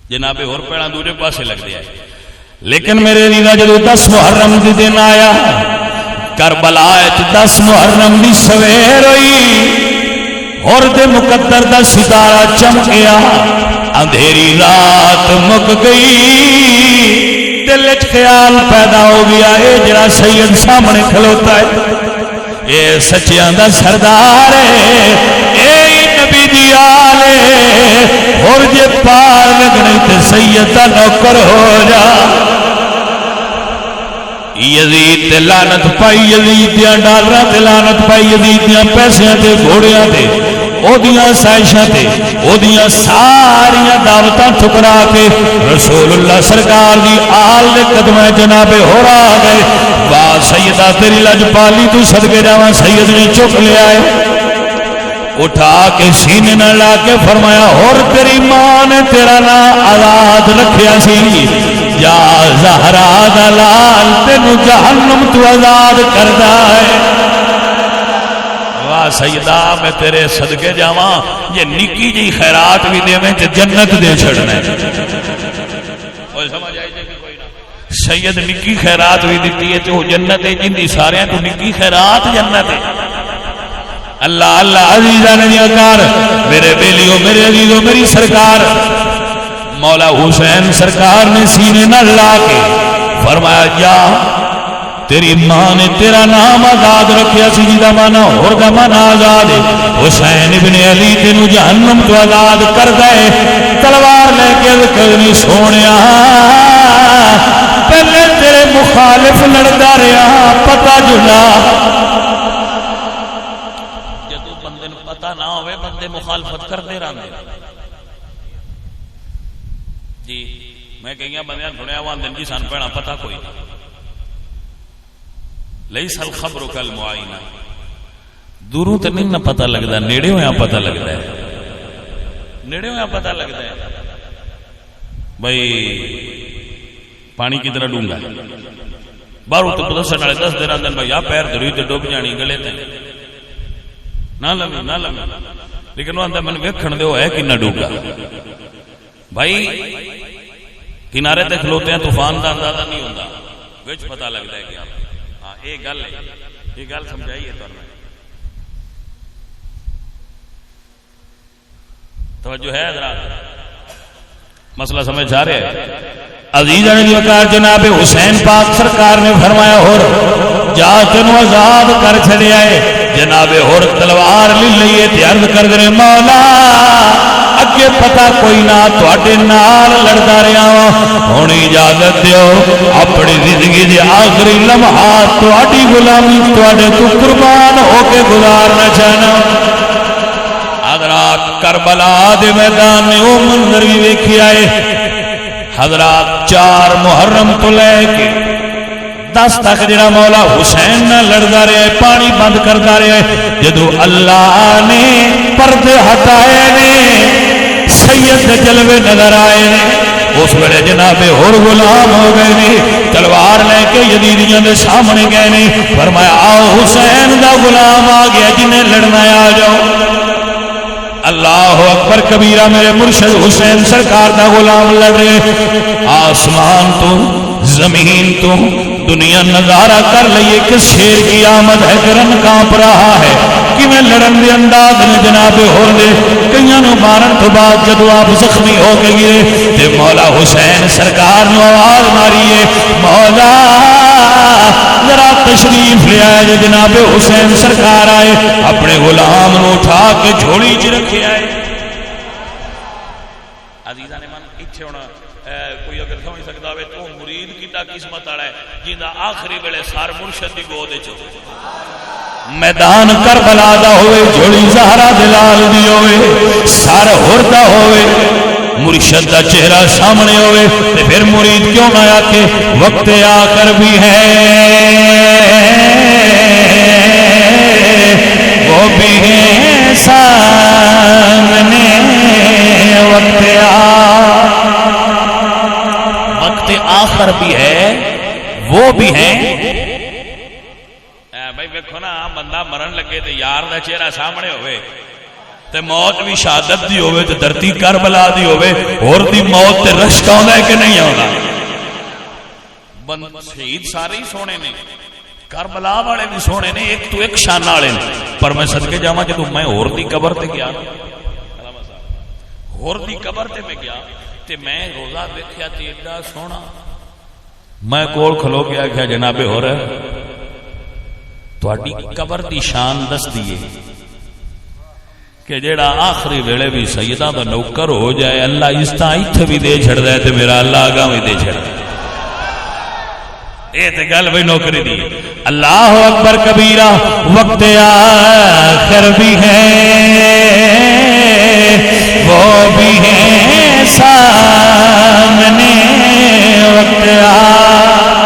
جناب ہور پیڑاں دوجے پاسے لگ دیا. لیکن میرے عزیزاں جدو 10 محرم دی دن آیا کربلا 10 محرم دی سویر ہوئی اور دے مقدر دا ستارہ چمکیا اندھیری رات مک گئی. دل وچ خیال پیدا ہو گیا اے جڑا سید سامنے کھلوتا ہے اے سچیاں دا سردار ہے اے نبی دی آل ہے اور جے پار لگنے تے سید دا نوکر ہو جا. یزید تے لعنت پائی یزید دیاں ڈالراں تے لعنت پائی یزید دیاں پیسیاں تے گھوڑیاں تے او دیاں سائشاں تے او دیاں ساریاں دعوتاں ٹھکرا کے رسول اللہ سرکار دی آل دے قدمیں جناب ہور آ گئے. واہ سیدہ تیری لجپالی تو صدقے جاواں. سید نے چک لیا ہے اٹھا کے سینے نہ لا کے فرمایا اور تیری ماں نے تیرا نام آزاد رکھیا سی یا زہرا دلال تینو جہنم تو آزاد کردا ہے. واہ سیدہ میں تیرے صدقے جاواں یہ نکی جی خیرات بھی دے میں جنت دے چھڑنا ہے. اوہ سمجھ آئی جائے کوئی نہ سید نکی خیرات بھی دیتی ہے تو جنت ہے جن دی سارے ہیں تو نکی خیرات جنت ہے. اللہ اللہ عزیزان نیاکار میرے بیلیوں میرے عزیزوں میری سرکار مولا حسین سرکار نے سینے نہ لا کے فرمایا جا تیری ماں نے تیرا نام آزاد رکھیا سی جدا مانا اور دا مانا آزاد ہے. حسین ابن علی تینو جہنم تو آزاد کر گئے. تلوار لے کے کرنی سونیا پہلے تیرے مخالف لڑدا رہا پتہ جلا جدو بندے نو پتہ نہ ہوئے بندے مخالفت کر دے رہے جی. میں کہیں بندے سنیا وہاں دن جی سان پینا پتہ کوئی لیس الخبر کالمعائنہ دوروں تو نہیں نہ پتہ لگتا نیڑے ہویا پتہ لگتا ہے. نیڑے ہویا پتہ لگتا ہے بھائی پانی کی طرح ڈونگا باہروں تو پتہ والے 10 دن آدھے بھائی پیر دھری تو ڈوب جانی گلے تے نہ لمے نہ لمے لیکن وہ آدھا میں نے ویکھن دے ہے کنا ڈونگا. بھائی کنارے تے کھلوتے ہیں طوفان دا اندازہ نہیں ہوتا وچ پتہ لگتا ہے کہ ہاں یہ گل ہے یہ گل سمجھائیے توجہ ہے حضرات مسئلہ سمجھ آ رہے ہیں. عزیزاً وقار جناب حسین پاک سرکار نے فرمایا ہور جا تینو آزاد کر چھڑیا ہے. جناب ہور تلوار لے لئیے تے عرض کر دے مولا اگے پتہ کوئی نہ تواڈے نال لڑدا رہیا ہن اجازت دیو اپنی زندگی دے آخری لمحات تواڈی غلامی تواڈے تو قربان ہو کے گزارنا چاہنا. حضرات کربلا دے میدان میں وہ منظر بھی ویکھیا ہے. حضرات 4 محرم تو لے کے 10 تک جڑا مولا حسین نہ لڑدا رہے پانی بند کردا رہے جدو اللہ نے پردے ہٹائے نے سید دے جلوے نظر آئے نے اس ویلے جناب اور غلام ہو گئے نے تلوار لے کے یزیدیاں دے سامنے گئے نے فرمایا آؤ حسین دا غلام آ گیا جنہیں لڑنا ہے آ جاؤ. اللہ اکبر کبیرہ میرے مرشد حسین سرکار دا غلام لڑ رہے. آسمان تو زمین تو دنیا نظارہ کر لئیے کہ شیر کی آمد ہے گرن کانپ رہا ہے کہ میں لڑن دے انداز میں جناب ہو دے کئیاں نو مارن تو بعد جدو آپ زخمی ہو کے گئے تے مولا حسین سرکار نو آواز ماریے مولا ذرا تشریف لے آئے جو جناب حسین سرکار آئے اپنے غلام نو اٹھا کے جھوڑی چ رکھے آئے. عزیزاں نے من اچھے ہونا کوئی اگر سمجھ سکتا ہوئے تو مرید کیتا قسمت آڑا ہے جیندہ آخری بڑے سار مرشد دی گودے چھو میدان کربلا دا ہوئے جھوڑی زہرا دلال دی ہوئے سار ہردہ ہوئے مرشد دا چہرہ سامنے ہوئے تے پھر مرید کیوں نہ آکے وقت آخر بھی ہے وہ بھی ہے سامنے وقت آخر بھی ہے وہ بھی ہے بھائی دیکھو نا بندہ مرن لگے تے یار دا چہرہ سامنے ہوئے تے موت بھی شہادت دی ہوئے تے دھرتی کربلا دی ہوئے اور دی موت تے رشک آندا ہے کہ نہیں آندا شہید سارے ہی سونے نے کربلا والے بھی سونے نے ایک تو ایک شان والے نے پر میں صدقے جاواں جدوں میں اور دی قبر تے گیا اور دی قبر تے میں گیا تے میں روزہ دیکھیا تے ایڈا سونا میں کول کھلو کے آکھیا جناب ہو رہا تہاڈی قبر دی شان دس دیے کہ جیڑا آخری ویلے بھی سیدہ دا نوکر ہو جائے اللہ عزت ایتھے بھی دے چھڑ دے تے میرا اللہ آگاں بھی دے چھڑ دے اے تے گل بھئی نوکری دی اللہ اکبر کبیرہ وقت آخر بھی ہے وہ بھی ہے سامنے وقت آخر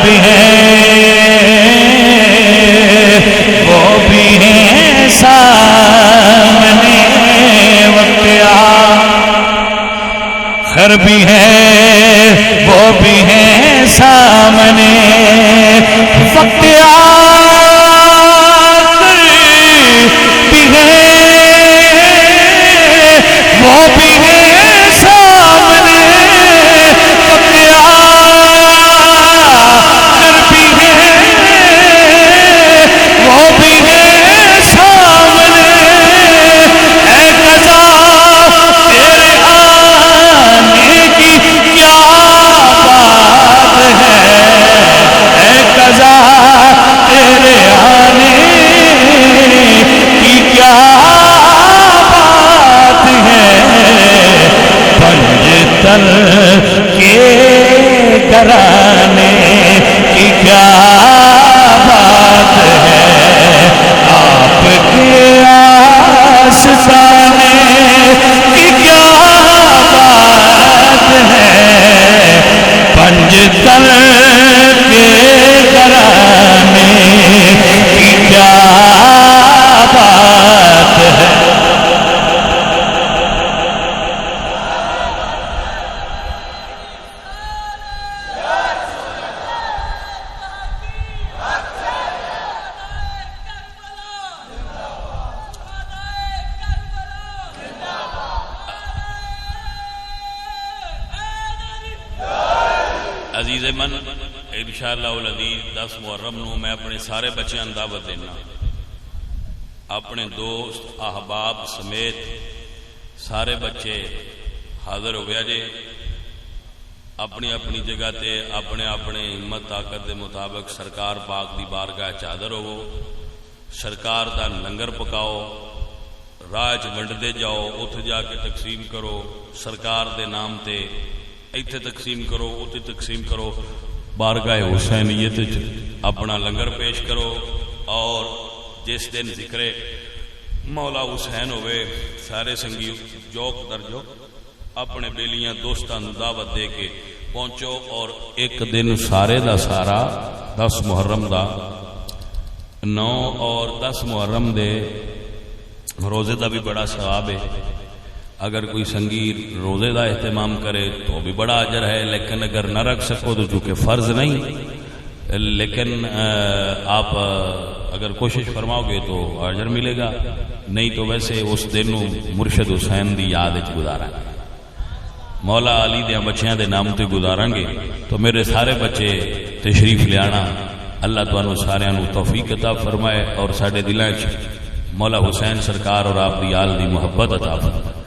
بھی ہے وہ بھی ہے سامنے وقت آخر بھی ہے وہ بھی ہے سامنے وقت آخر بھی ہے وہ بھی ہے سامنے وقت آخر بھی ہے وہ بھی ہے سامنے اے قضا تیرے آنے کی کیا بات ہے اے قضا تیرے آنے کی کیا بات ہے پنجتن کے گھرانے کی کیا بات ہے آپ کے آستانے کی کیا بات ہے پنجتن کے گھرانے کی کیا بات ہے عزیز من انشاءاللہ العزیز 10 محرم نو میں اپنے سارے بچیاں دعوت دینا اپنے دوست احباب سمیت سارے بچے حاضر ہو گیا جے اپنی اپنی جگہ تے اپنے اپنے ہمت طاقت دے مطابق سرکار پاک دی بارگاہ حاضر ہوو سرکار دا لنگر پکاؤ راج ونڈدے جاؤ اتھ جا کے تقسیم کرو سرکار دے نام تے ایتھے تقسیم کرو اتھے تقسیم کرو بارگاہ حسینیت اپنا لنگر پیش کرو اور جس دن ذکر مولا حسین ہوئے سارے سنگی جوک درجو اپنے بیلیاں دوستان دعوت دے کے پہنچو اور ایک دن سارے دا سارا 10 محرم دا 9 اور 10 محرم دے روزے دا بھی بڑا ثواب ہے اگر کوئی سنگیر روزے دا اہتمام کرے تو بھی بڑا اجر ہے لیکن اگر نہ رکھ سکو تو چونکہ فرض نہیں لیکن آپ اگر کوشش فرماؤ گے تو اجر ملے گا نہیں تو ویسے اس دن مرشد حسین دی یاد گزارا مولا علی دے بچیاں دے نام تے گزاراں گے تو میرے سارے بچے تشریف لے آنا اللہ تانوں سارے نو توفیق عطا فرمائے اور ساڈے دلاں وچ مولا حسین سرکار اور آپ دی آل دی محبت عطا فرمائے